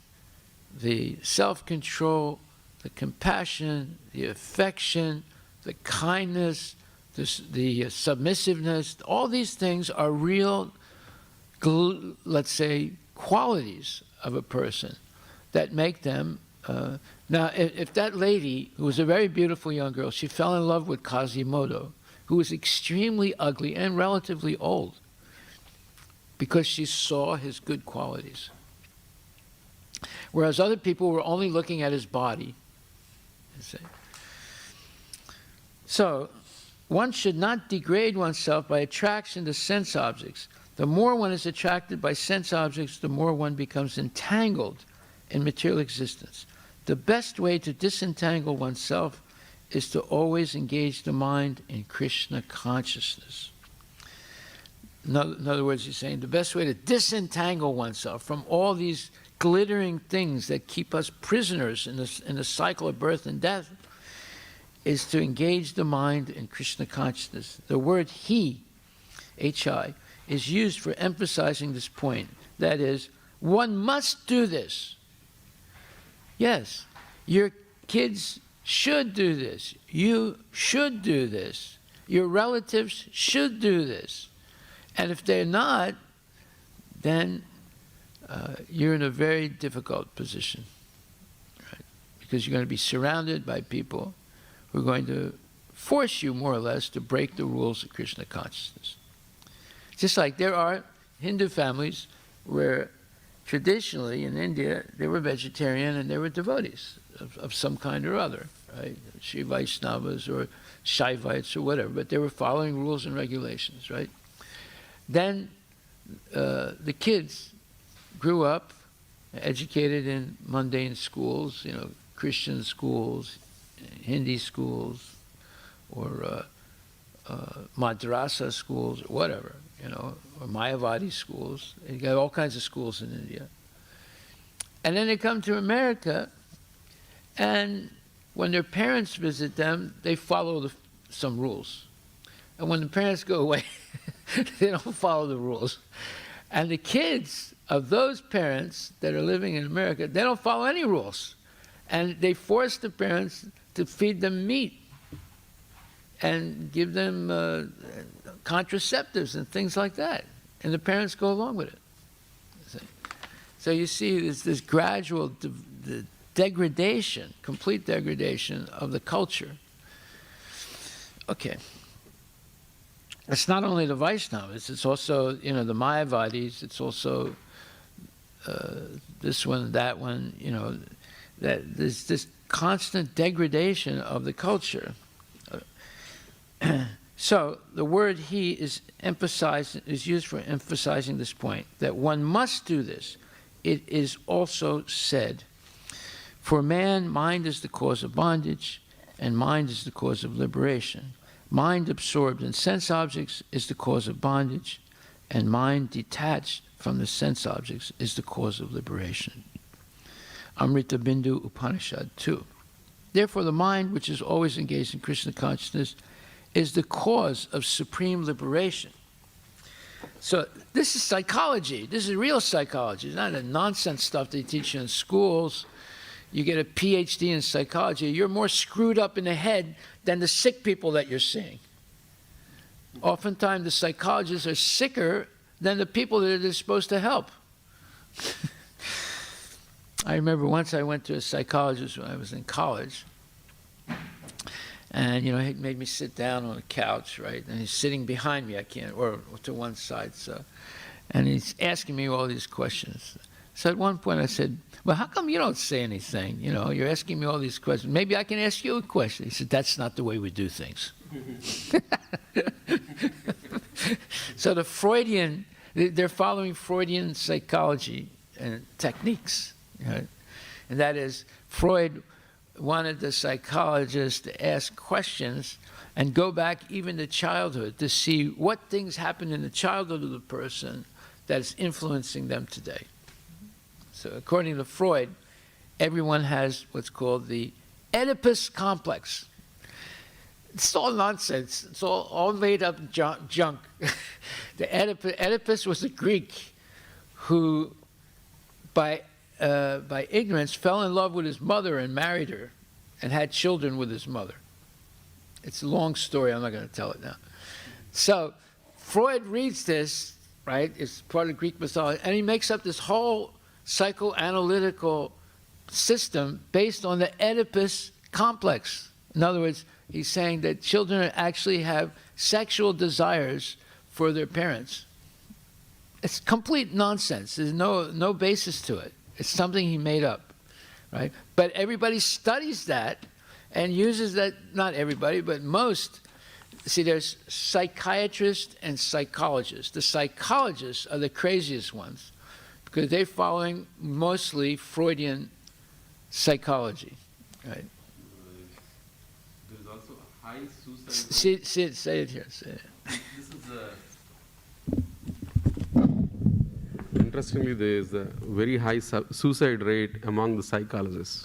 the self-control, the compassion, the affection, the kindness, the submissiveness. All these things are real, let's say, qualities of a person that make them. Now, if that lady, who was a very beautiful young girl, she fell in love with Quasimodo, who was extremely ugly and relatively old, because she saw his good qualities. Whereas other people were only looking at his body. You see. So, one should not degrade oneself by attraction to sense objects. The more one is attracted by sense objects, the more one becomes entangled in material existence. The best way to disentangle oneself is to always engage the mind in Krishna consciousness. In other words, he's saying the best way to disentangle oneself from all these glittering things that keep us prisoners in the cycle of birth and death is to engage the mind in Krishna consciousness. The word he, H-I, is used for emphasizing this point. That is, one must do this. Yes, your kids should do this. You should do this. Your relatives should do this. And if they're not, then you're in a very difficult position, right? Because you're going to be surrounded by people who are going to force you, more or less, to break the rules of Krishna consciousness. Just like there are Hindu families where traditionally in India they were vegetarian and they were devotees of some kind or other, right? Sri Vaishnavas or Shaivites or whatever, but they were following rules and regulations, right? Then the kids grew up, educated in mundane schools, Christian schools, Hindi schools, or madrasa schools, or whatever, or Mayavadi schools. You got all kinds of schools in India. And then they come to America, and when their parents visit them, they follow some rules. And when the parents go away, they don't follow the rules. And the kids of those parents that are living in America, they don't follow any rules. And they force the parents to feed them meat and give them contraceptives and things like that. And the parents go along with it. So you see this gradual degradation, complete degradation of the culture. Okay. It's not only the Vaishnavas, it's also, the Mayavadis, it's also this one, that one, that there's this constant degradation of the culture. So the word he is used for emphasizing this point, that one must do this. It is also said, for man, mind is the cause of bondage, and mind is the cause of liberation. Mind absorbed in sense objects is the cause of bondage, and mind detached from the sense objects is the cause of liberation. Amrita Bindu Upanishad 2. Therefore, the mind, which is always engaged in Krishna consciousness, is the cause of supreme liberation. So this is psychology. This is real psychology. It's not the nonsense stuff they teach you in schools. You get a PhD in psychology, you're more screwed up in the head than the sick people that you're seeing. Oftentimes, the psychologists are sicker than the people that they're supposed to help. I remember once I went to a psychologist when I was in college, and he made me sit down on a couch, right? And he's sitting behind me, or to one side, so, and he's asking me all these questions. So at one point I said, well, how come you don't say anything? You're asking me all these questions. Maybe I can ask you a question. He said, that's not the way we do things. So they're following Freudian psychology and techniques. And that is, Freud wanted the psychologist to ask questions and go back even to childhood to see what things happened in the childhood of the person that is influencing them today. So according to Freud, everyone has what's called the Oedipus complex. It's all nonsense. It's all made up junk. The Oedipus was a Greek who, by ignorance, fell in love with his mother and married her and had children with his mother. It's a long story. I'm not going to tell it now. So Freud reads this, right? It's part of Greek mythology, and he makes up this whole psychoanalytical system based on the Oedipus complex. In other words, he's saying that children actually have sexual desires for their parents. It's complete nonsense. There's no basis to it. It's something he made up, right? But everybody studies that and uses that, not everybody, but most see, there's psychiatrists and psychologists. The psychologists are the craziest ones because they're following mostly Freudian psychology, right? There is also a high suicide rate. Say it here. Say it. This is a Interestingly, there is a very high suicide rate among the psychologists.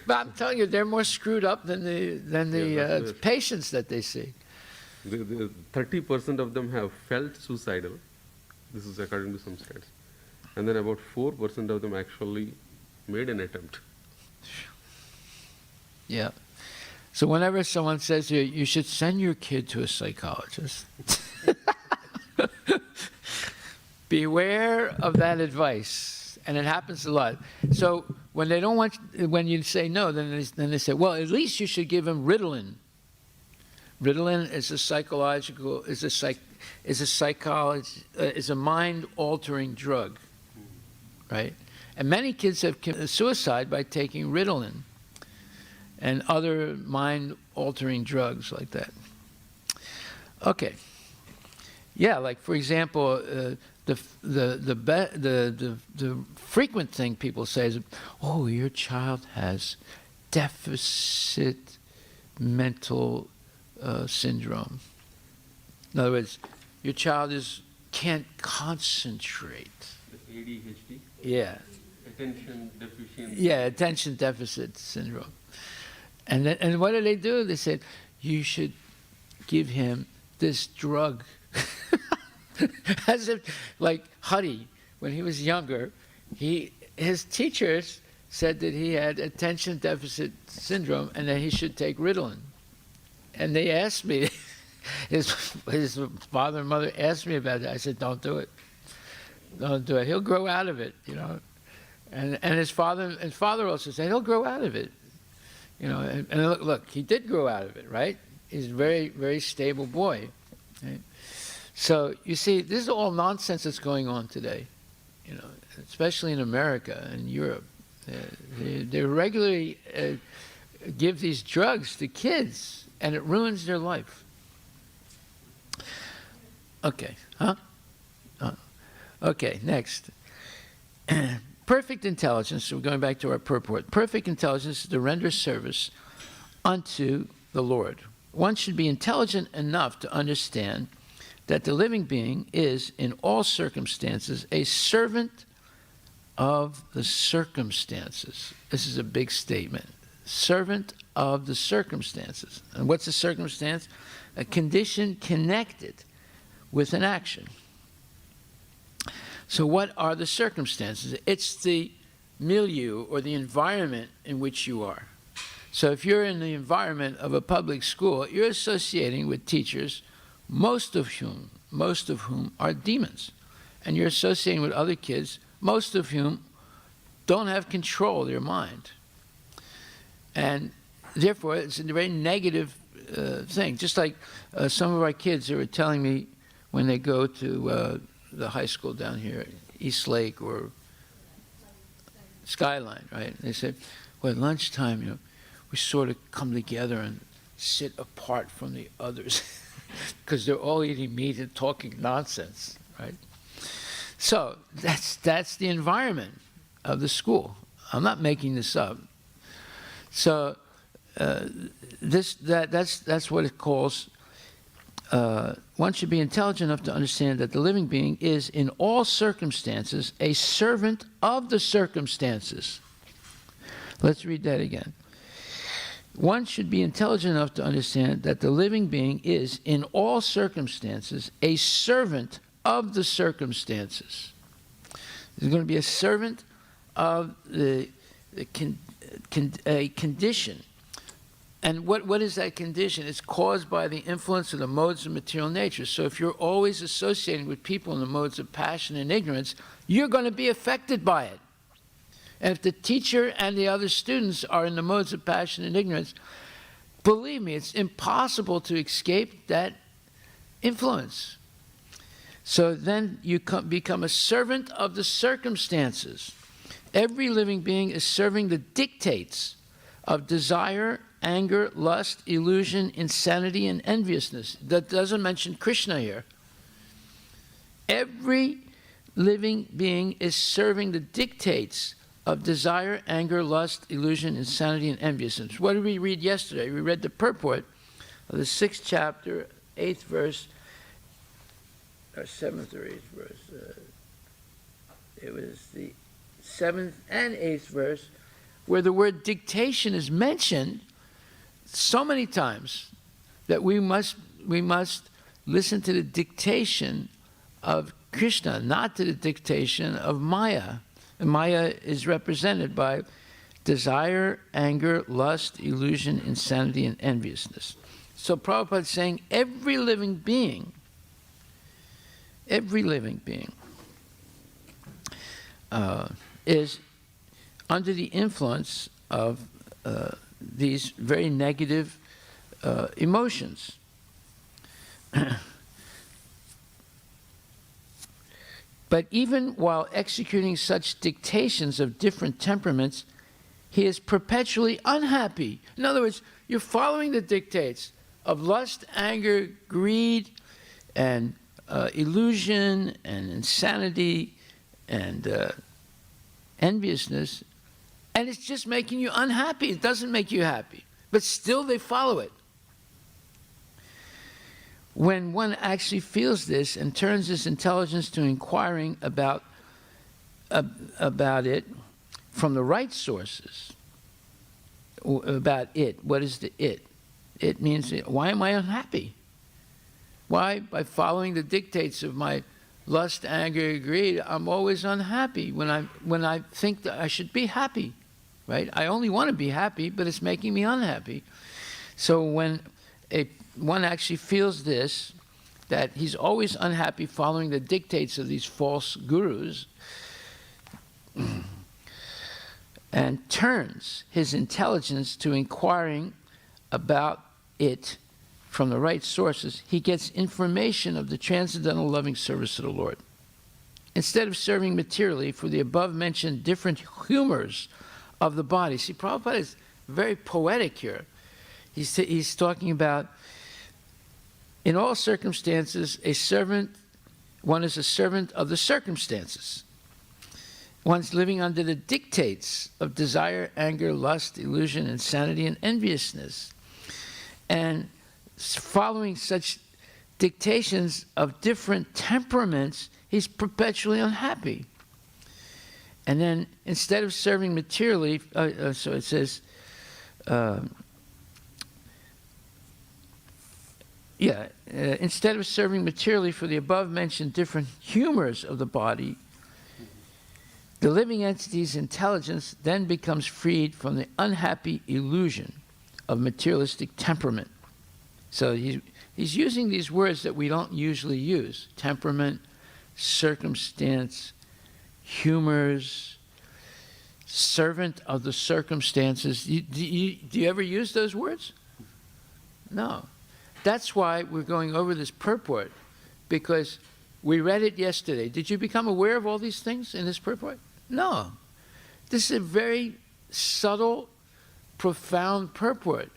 But I'm telling you, they're more screwed up than Yeah, that's the right. patients that they see. 30% of them have felt suicidal. This is according to some stats. And then about 4% of them actually made an attempt. Yeah. So whenever someone says to you, you should send your kid to a psychologist, beware of that advice. And it happens a lot. So when they don't want, when you say no, then they say, well, at least you should give him Ritalin. Ritalin is a psychological, is a mind-altering drug, right? And many kids have committed suicide by taking Ritalin and other mind-altering drugs like that. Okay. Yeah, like for example, the frequent thing people say is, "Oh, your child has deficit mental syndrome." In other words, your child can't concentrate. the ADHD, Yeah. attention deficiency. Yeah, attention deficit syndrome. And what do? They said, you should give him this drug. As if, like Hari, when he was younger, his teachers said that he had attention deficit syndrome and that he should take Ritalin. And they asked me, his father and mother asked me about it. I said, don't do it. Don't do it. He'll grow out of it, you know. And his father also said, he'll grow out of it. You know, and look, he did grow out of it, right? He's a very, very stable boy. Right? So, you see, this is all nonsense that's going on today, you know, especially in America and Europe. They regularly give these drugs to kids, and it ruins their life. Okay, okay, next. Perfect intelligence, so we're going back to our purport. Perfect intelligence is to render service unto the Lord. One should be intelligent enough to understand that the living being is, in all circumstances, a servant of the circumstances. This is a big statement. Servant of the circumstances. And what's a circumstance? A condition connected with an action. So what are the circumstances? It's the milieu or the environment in which you are. So if you're in the environment of a public school, you're associating with teachers, most of whom are demons. And you're associating with other kids, most of whom don't have control of their mind. And therefore, it's a very negative thing. Just like some of our kids, they were telling me when they go to the high school down here, East Lake or Skyline, right? They said, well, at lunchtime, you know, we sort of come together and sit apart from the others because they're all eating meat and talking nonsense, right? So that's the environment of the school. I'm not making this up. So that's what it calls. One should be intelligent enough to understand that the living being is, in all circumstances, a servant of the circumstances. Let's read that again. One should be intelligent enough to understand that the living being is, in all circumstances, a servant of the circumstances. There's going to be a servant of a condition. And what is that condition? It's caused by the influence of the modes of material nature. So if you're always associating with people in the modes of passion and ignorance, you're going to be affected by it. And if the teacher and the other students are in the modes of passion and ignorance, believe me, it's impossible to escape that influence. So then you become a servant of the circumstances. Every living being is serving the dictates of desire anger, lust, illusion, insanity, and enviousness. That doesn't mention Krishna here. Every living being is serving the dictates of desire, anger, lust, illusion, insanity, and enviousness. What did we read yesterday? We read the purport of the 6th chapter, 8th verse, or 7th or 8th verse. It was the 7th and 8th verse, where the word dictation is mentioned so many times that we must listen to the dictation of Krishna, not to the dictation of Maya. And Maya is represented by desire, anger, lust, illusion, insanity, and enviousness. So Prabhupada is saying every living being is under the influence of these very negative emotions. But even while executing such dictations of different temperaments, he is perpetually unhappy. In other words, you're following the dictates of lust, anger, greed, and illusion, and insanity, and enviousness, and it's just making you unhappy. It doesn't make you happy, but still they follow it. When one actually feels this and turns his intelligence to inquiring about it from the right sources, about it, what is the it? It means, why am I unhappy? Why? By following the dictates of my lust, anger, greed, I'm always unhappy when I think that I should be happy, right? I only want to be happy, but it's making me unhappy. So when one actually feels this, that he's always unhappy following the dictates of these false gurus, and turns his intelligence to inquiring about it from the right sources, he gets information of the transcendental loving service of the Lord. Instead of serving materially for the above-mentioned different humors of the body. See, Prabhupada is very poetic here. He's talking about, in all circumstances, one is a servant of the circumstances. One's living under the dictates of desire, anger, lust, illusion, insanity, and enviousness. And following such dictations of different temperaments, he's perpetually unhappy. And then instead of serving materially, so it says, instead of serving materially for the above-mentioned different humors of the body, the living entity's intelligence then becomes freed from the unhappy illusion of materialistic temperament. So he's using these words that we don't usually use: temperament, circumstance, humors, servant of the circumstances. Do you ever use those words? No. That's why we're going over this purport, because we read it yesterday. Did you become aware of all these things in this purport? No. This is a very subtle, profound purport.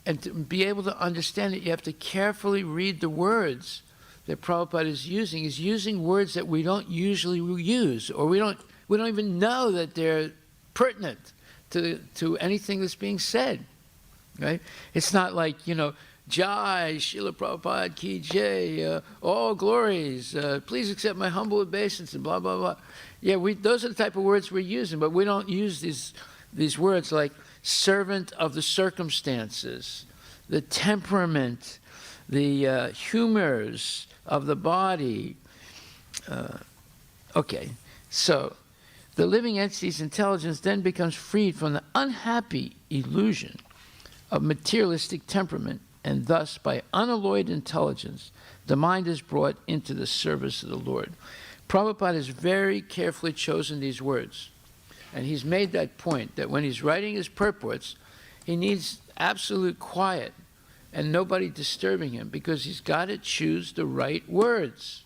And to be able to understand it, you have to carefully read the words that Prabhupada is using. He's using words that we don't usually use, or we don't even know that they're pertinent to anything that's being said, right? It's not like, Jai, Srila Prabhupada Ki Jai, all glories, please accept my humble obeisance, and blah, blah, blah. Yeah, those are the type of words we're using, but we don't use these words like servant of the circumstances, the temperament, the humors of the body. Okay, so the living entity's intelligence then becomes freed from the unhappy illusion of materialistic temperament, and thus, by unalloyed intelligence, the mind is brought into the service of the Lord. Prabhupada has very carefully chosen these words, and he's made that point, that when he's writing his purports, he needs absolute quiet and nobody disturbing him, because he's got to choose the right words.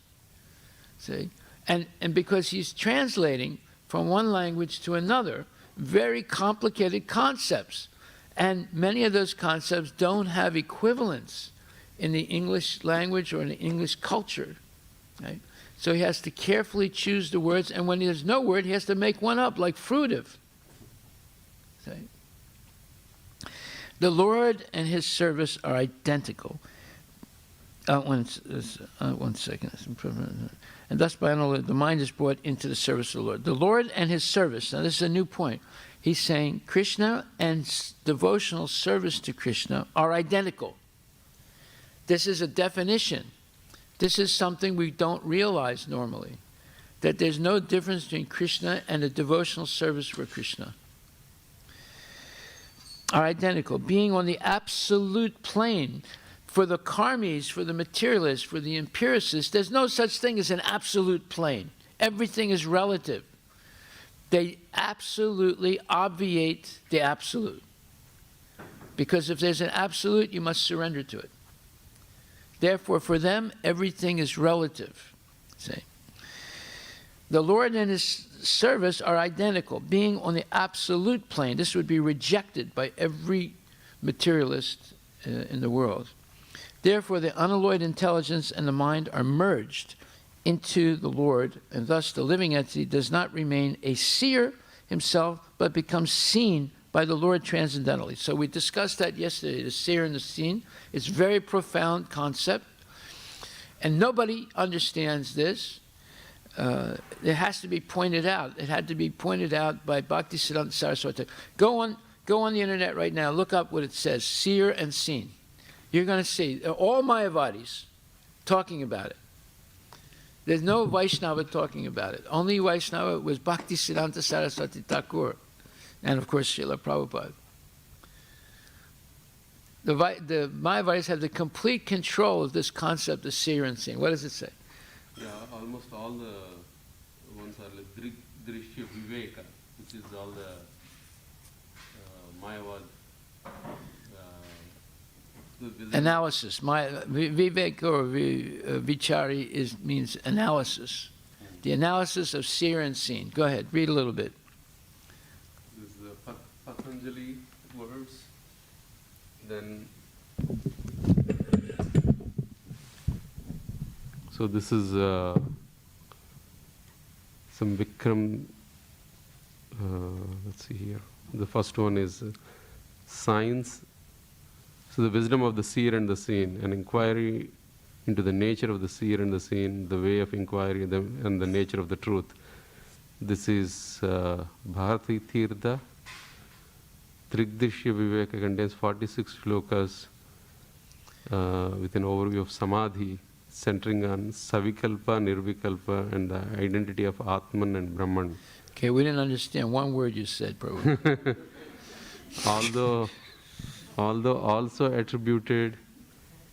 See? And because he's translating from one language to another very complicated concepts. And many of those concepts don't have equivalents in the English language or in the English culture. Right? So he has to carefully choose the words, and when there's no word, he has to make one up, like fruitive. Okay? The Lord and his service are identical. One second. And thus by another, the mind is brought into the service of the Lord. The Lord and his service. Now this is a new point. He's saying Krishna and devotional service to Krishna are identical. This is a definition. This is something we don't realize normally. That there's no difference between Krishna and a devotional service for Krishna. Are identical. Being on the absolute plane. For the karmis, for the materialists, for the empiricists, there's no such thing as an absolute plane. Everything is relative. They absolutely obviate the absolute. Because if there's an absolute, you must surrender to it. Therefore, for them, everything is relative. See? The Lord and his service are identical, being on the absolute plane. This would be rejected by every materialist in the world. Therefore, the unalloyed intelligence and the mind are merged into the Lord, and thus the living entity does not remain a seer himself, but becomes seen by the Lord transcendentally. So we discussed that yesterday, the seer and the seen. It's a very profound concept, and nobody understands this. It has to be pointed out. It had to be pointed out by Bhaktisiddhanta Saraswati. Go on the internet right now, look up what it says, seer and seen. You're going to see all Mayavadis talking about it. There's no Vaishnava talking about it. Only Vaishnava was Bhaktisiddhanta Saraswati Thakur, and of course Srila Prabhupada. The Mayavadis have the complete control of this concept of seer and seen. What does it say? Yeah, almost all the ones are like Drishya Viveka, which is all the Mayavad. Analysis. Vivek or Vichari means analysis. The analysis of seer and seen. Go ahead, read a little bit. This is the Patanjali words. Then. So this is some Vikram. Let's see here. The first one is science. So the wisdom of the seer and the seen, an inquiry into the nature of the seer and the seen, the way of inquiry and the nature of the truth. This is Bharati Tirtha. Trigdrishya Viveka contains 46 shlokas with an overview of Samadhi, centering on Savikalpa, Nirvikalpa, and the identity of Atman and Brahman. Okay, we didn't understand one word you said, Prabhu. Although also attributed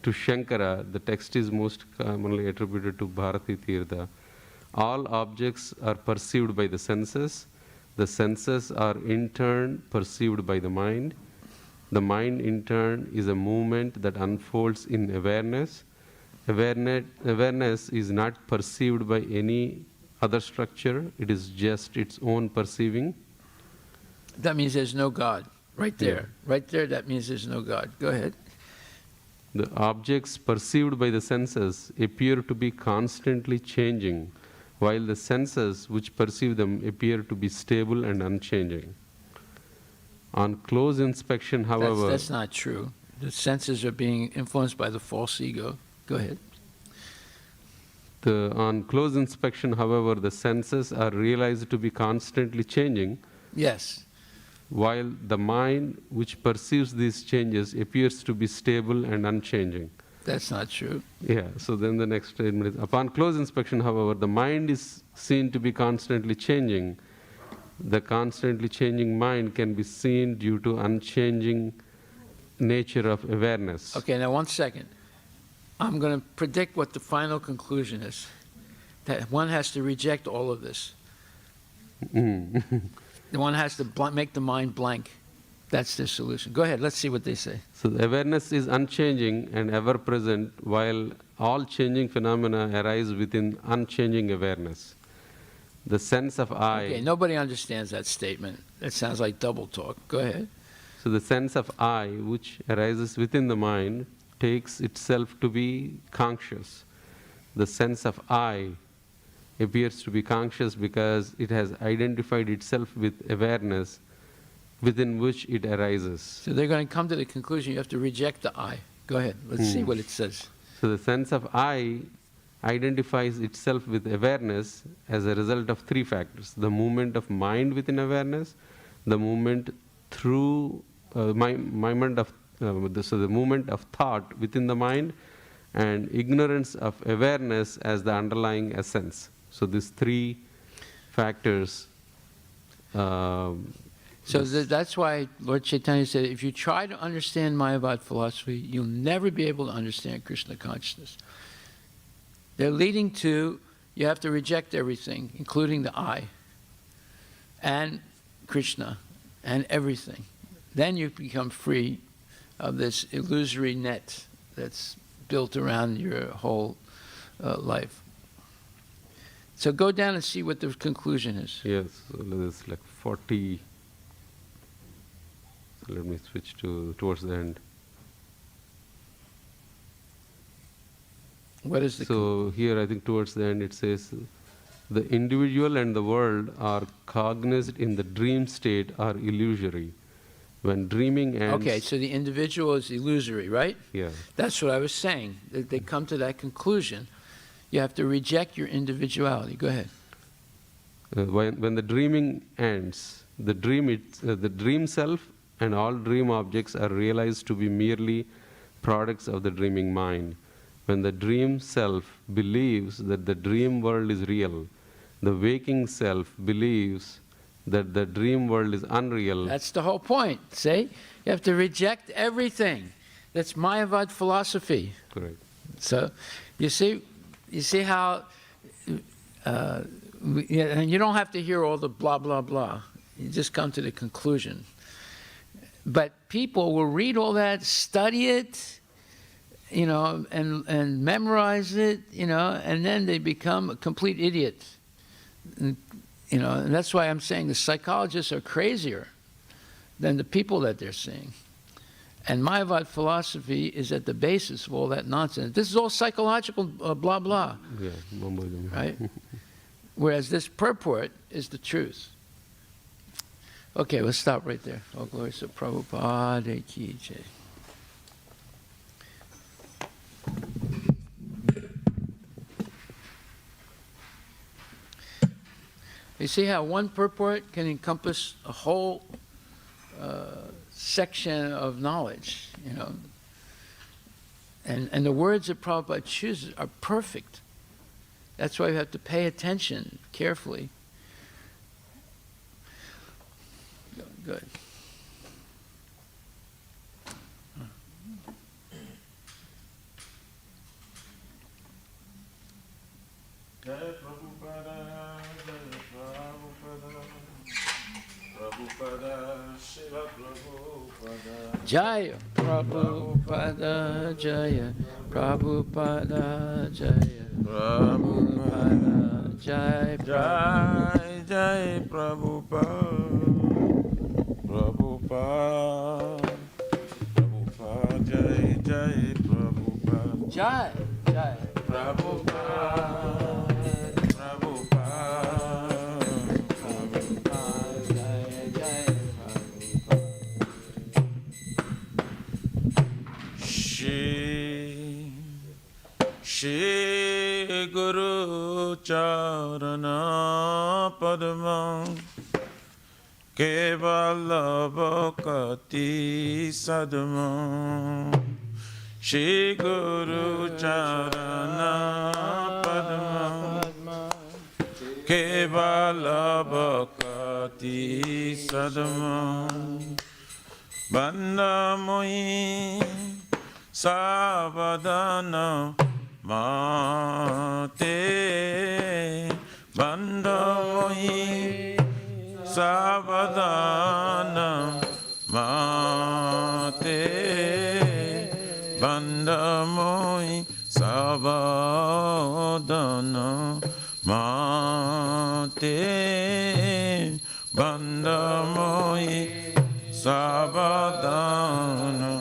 to Shankara, the text is most commonly attributed to Bharati Tirtha. All objects are perceived by the senses. The senses are in turn perceived by the mind. The mind in turn is a movement that unfolds in awareness. Awareness is not perceived by any other structure. It is just its own perceiving. That means there's no God. Right there. Yeah. Right there, that means there's no God. Go ahead. The objects perceived by the senses appear to be constantly changing, while the senses which perceive them appear to be stable and unchanging. On close inspection, however... That's not true. The senses are being influenced by the false ego. Go ahead. On close inspection, however, the senses are realized to be constantly changing. Yes. While the mind which perceives these changes appears to be stable and unchanging. That's not true. Yeah, so then the next statement is, upon close inspection, however, the mind is seen to be constantly changing. The constantly changing mind can be seen due to unchanging nature of awareness. Okay, now 1 second. I'm going to predict what the final conclusion is. That one has to reject all of this. One has to make the mind blank. That's the solution. Go ahead, let's see what they say. So the awareness is unchanging and ever present, while all changing phenomena arise within unchanging awareness. The sense of I... Okay, nobody understands that statement. That sounds like double talk. Go ahead. So So the sense of I, which arises within the mind, takes itself to be conscious. The sense of I appears to be conscious because it has identified itself with awareness within which it arises. So they're going to come to the conclusion you have to reject the I. Go ahead. Let's see what it says. So the sense of I identifies itself with awareness as a result of three factors: the movement of mind within awareness, the movement through the movement of thought within the mind, and ignorance of awareness as the underlying essence. So these three factors. That's why Lord Chaitanya said, if you try to understand Mayavad philosophy, you'll never be able to understand Krishna consciousness. They're leading to, you have to reject everything, including the I, and Krishna, and everything. Then you become free of this illusory net that's built around your whole life. So go down and see what the conclusion is. Yes, so there's like 40. So let me switch towards the end. What is the So here I think towards the end it says, the individual and the world are cognizant in the dream state are illusory. When dreaming ends... Okay, so the individual is illusory, right? Yeah. That's what I was saying. They come to that conclusion. You have to reject your individuality. Go ahead. When the dreaming ends, the dream self and all dream objects are realized to be merely products of the dreaming mind. When the dream self believes that the dream world is real, the waking self believes that the dream world is unreal. That's the whole point. See? You have to reject everything. That's Mayavad philosophy. Correct. So, you see how, and you don't have to hear all the blah, blah, blah. You just come to the conclusion. But people will read all that, study it, and memorize it, and then they become a complete idiot. And that's why I'm saying the psychologists are crazier than the people that they're seeing. And Mayavad philosophy is at the basis of all that nonsense. This is all psychological blah, blah. Yeah, right? Whereas this purport is the truth. Okay, let's stop right there. All glory to Prabhupada Ki Jai. You see how one purport can encompass a whole section of knowledge, And the words that Prabhupada chooses are perfect. That's why we have to pay attention carefully. Good. Jai Prabhupada, Prabhupada, Shiva Prabhupada. Jaya Prabhupada, Jaya Prabhupada, Jaya Prabhupada, Jaya Jai Jai Prabhupada, Prabhupada, Prabhupada, Jai Jai Prabhupada, Jai Jai Prabhupada, Prabhupada, Prabhupada, Jaya Jaya Prabhupada. Shri Guru Charana Padma Kevala Bhakti Sadma Shri Guru Charana Padma Kevala Bhakti Sadma Banda Mohi Savadana Mate Banda Mohi Savadana Mate Banda Mohi Savadana Mate Banda Mohi Sabadana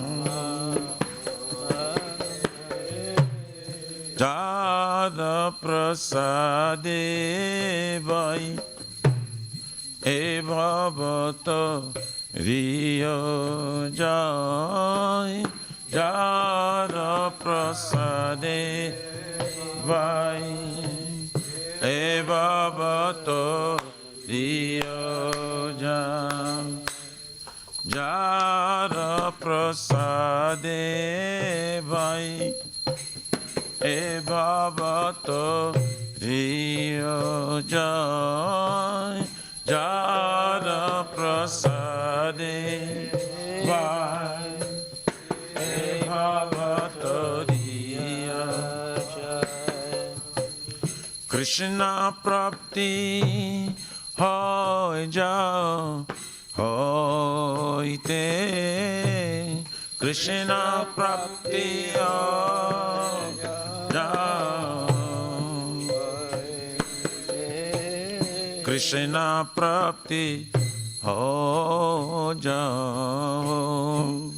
Jada Prasade Vai E Bhagavata Riya Jai Jada Prasade Vai E Bhagavata Riya Jai Jada Prasade Vai E Bhagavata Riya Jai Jada Prasade Vai E Bhagavata Riya Jai Krishna Prapti Hoy Jao Hoite Krishna Prapti Hoy Jao Krishna Prapti Ho Jao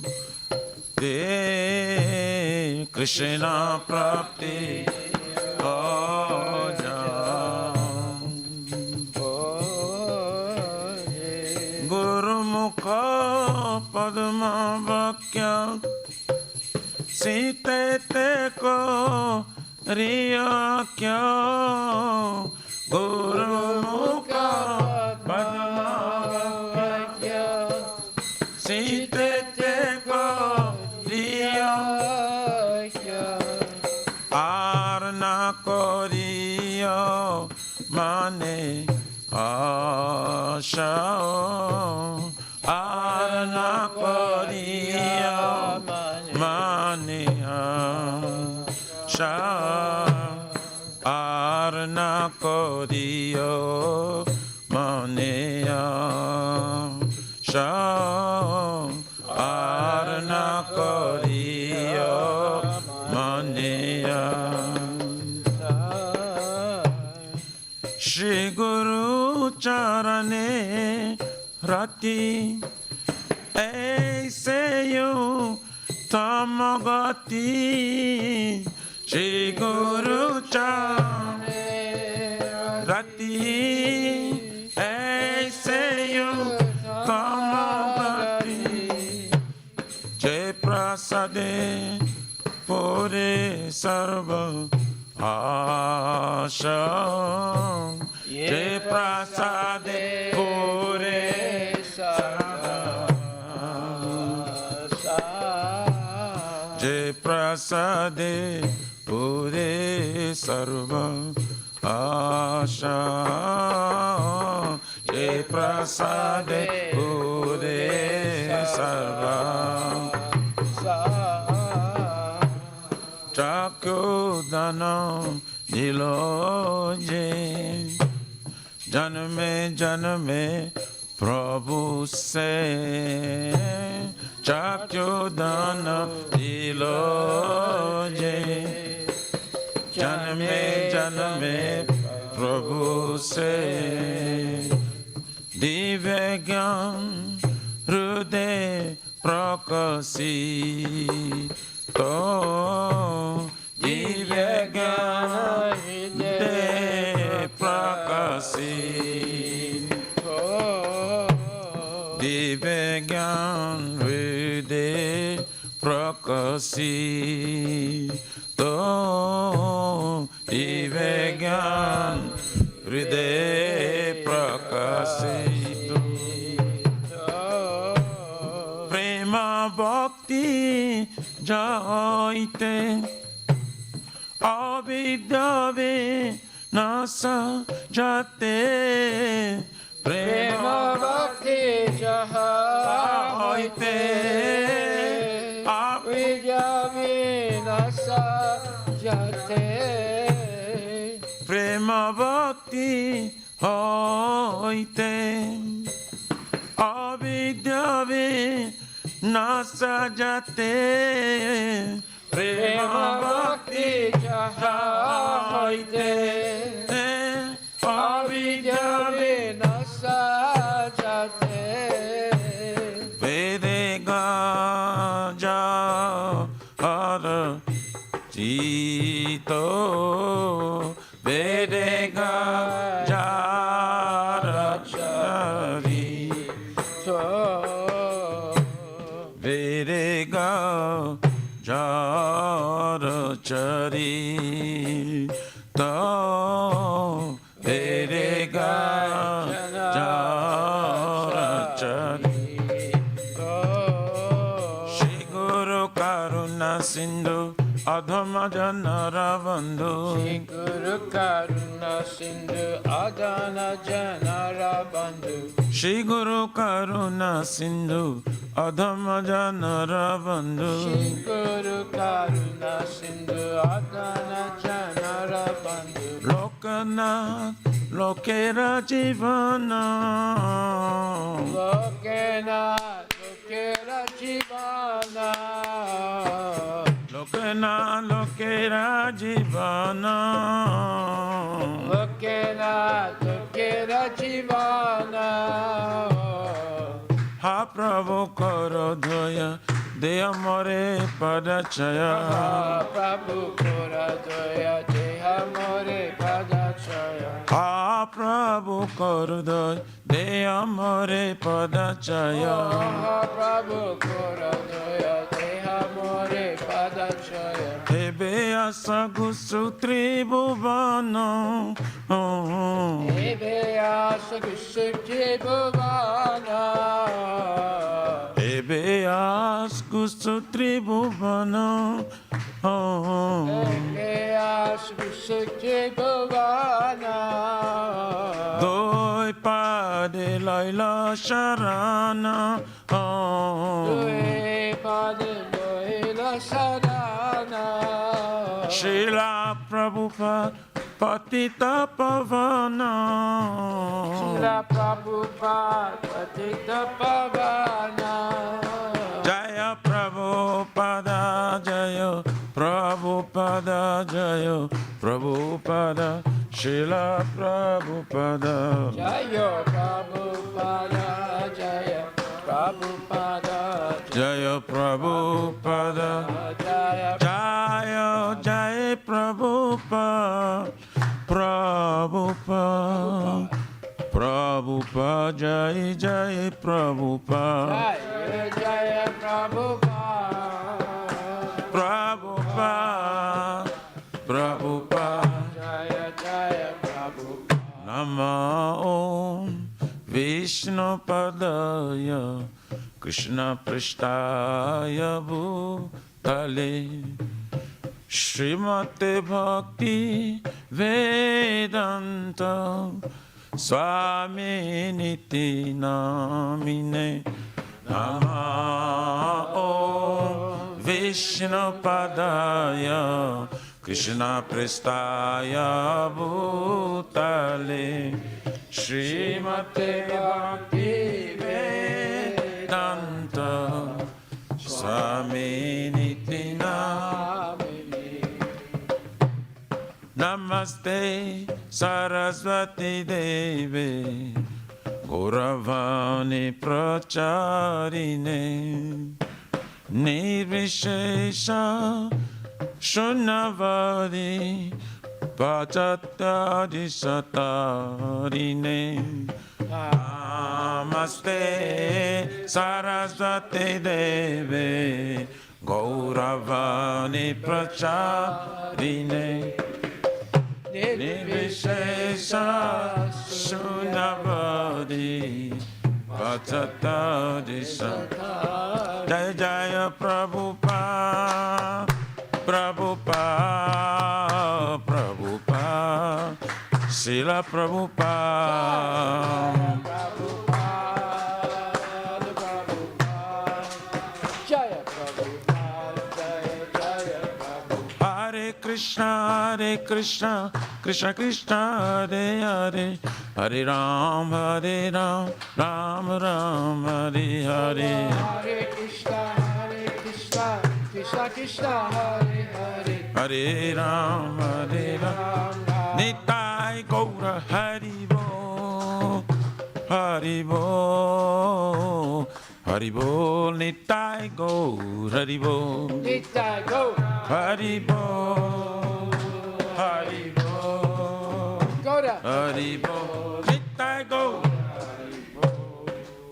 De Krishna Prapti Ho Jao Guru Mukha Padma Vakya Site Te Ko Riya Kya Guru Mukha Padma Vakya Site Te Ko Riya Kya Arna Koriya Mane Asha Arna Koriya Mane Asha Arna Koriya Mane Asha Arna Koriya Mane Asha Shri Guru Charane Rati Aise Yu Tamagati Shri Guru Charane Rati Aise Yu Tamagati Jai Prasade Pure Sarva Asha Jai Prasade Pure Sarva Jai Prasade Pure Sarva Asha Jai Prasade Pure Sarva Chakudana Diloje Janme Janme Prabhu se Chakudana Diloje Janme Janme Prabhu se Divegyan Rude Prakasi To Divegyan Rude Prakasi Divegyan Rude Prakasi To Divegyan Rude Prakasi Prema Bhakti Jaite Abhidave Nasa Jate Prema Bhakti Jaite Abhidave Nasa Jate Prema Bhakti Hoite Abhidave Nasa Jate Prema Bhakti Hoite Abhidave Nasa Jate chari to verega jara chari. Shri Guru Karuna Sindhu Adhama Janara Bandhu. Shri Guru Karuna Sindhu Adhana Janara Bandhu. Shri Guru Karuna Sindhu Adhama Janara Bandhu. Shri Guru Karuna Sindhu Adhana Janara Bandhu. Lokanath Lokera Jivana. Lokanath Lokera Jivana. Lokanath Lokera Jivana. Lokanath Lokera Jivana. Ha Prabhu Karo Daya Deya More Padachaya. Ha Prabhu Kora Daya Deha More Padachaya. Ha Prabhu Karo Daya Deya More Padachaya. Ha Prabhu Kora Daya Deha More Padachaya. Ebe Asa Gusutri Bhuvana. Ebe Asa Gusutri Bhuvana. Ebe Asa Gusutri Bhuvana. Ebe Asa Gusutri Bhuvana. Doi Pade Laila Sharana. Doi Pade Laila Sharana. Srila Prabhupada Patita Pavana. Srila Prabhupada Patita Pavana. Jaya Prabhupada Jaya Prabhupada Jaya Prabhupada Srila Prabhupada. Jaya Prabhupada Jaya Prabhupada Jaya Prabhupada Jaya Jaya Jaya Prabhupada Prabhupada Prabhupada Jaya Jaya Prabhupada Jaya Jaya Prabhupada Prabhupada Prabhupada Jaya Jaya Prabhupada. Nama Om Vishnu Padaya Krishna Prishtaya Bhutale Srimate Bhakti Vedanta Swami Niti Namine. Nama Om Vishnu Padaya Krishna Prestaya Bhutale Srimate Bhakti Vedanta Swami Niti Namine. Namaste Saraswati Devi Gauravani Pracharine Nirvishesha Shunavadi Pachatyadi Satarine. Namaste Saraswati Devi Gauravani Pracharine Nirvishesha Shunavadi Pachatyadi Satarine. Jaya Jaya Prabhupada Prabhupada Prabhupada Srila Prabhupada. Prabhupada Prabhupada Jaya Prabhupada Jaya Jaya Prabhupada. Hare Krishna Krishna Krishna Hare Hare Hare Ram Ram Ram Hare Hare. Hare Krishna Krishna Krishna Hare Hare Hare Ram Nitai Gaura Haribo Haribo Haribo Nitai Gaura Haribo Nitai Go Haribo Haribo Goda Haribo Nitai Gaura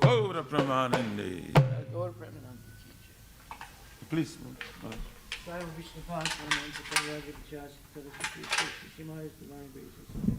Gaura Pramanande. Gaura Premanande. Please. Swayam Vishnu Pahasana, Mansa Parvati Chasi, Saraswati, Shimaya, Divine Graces.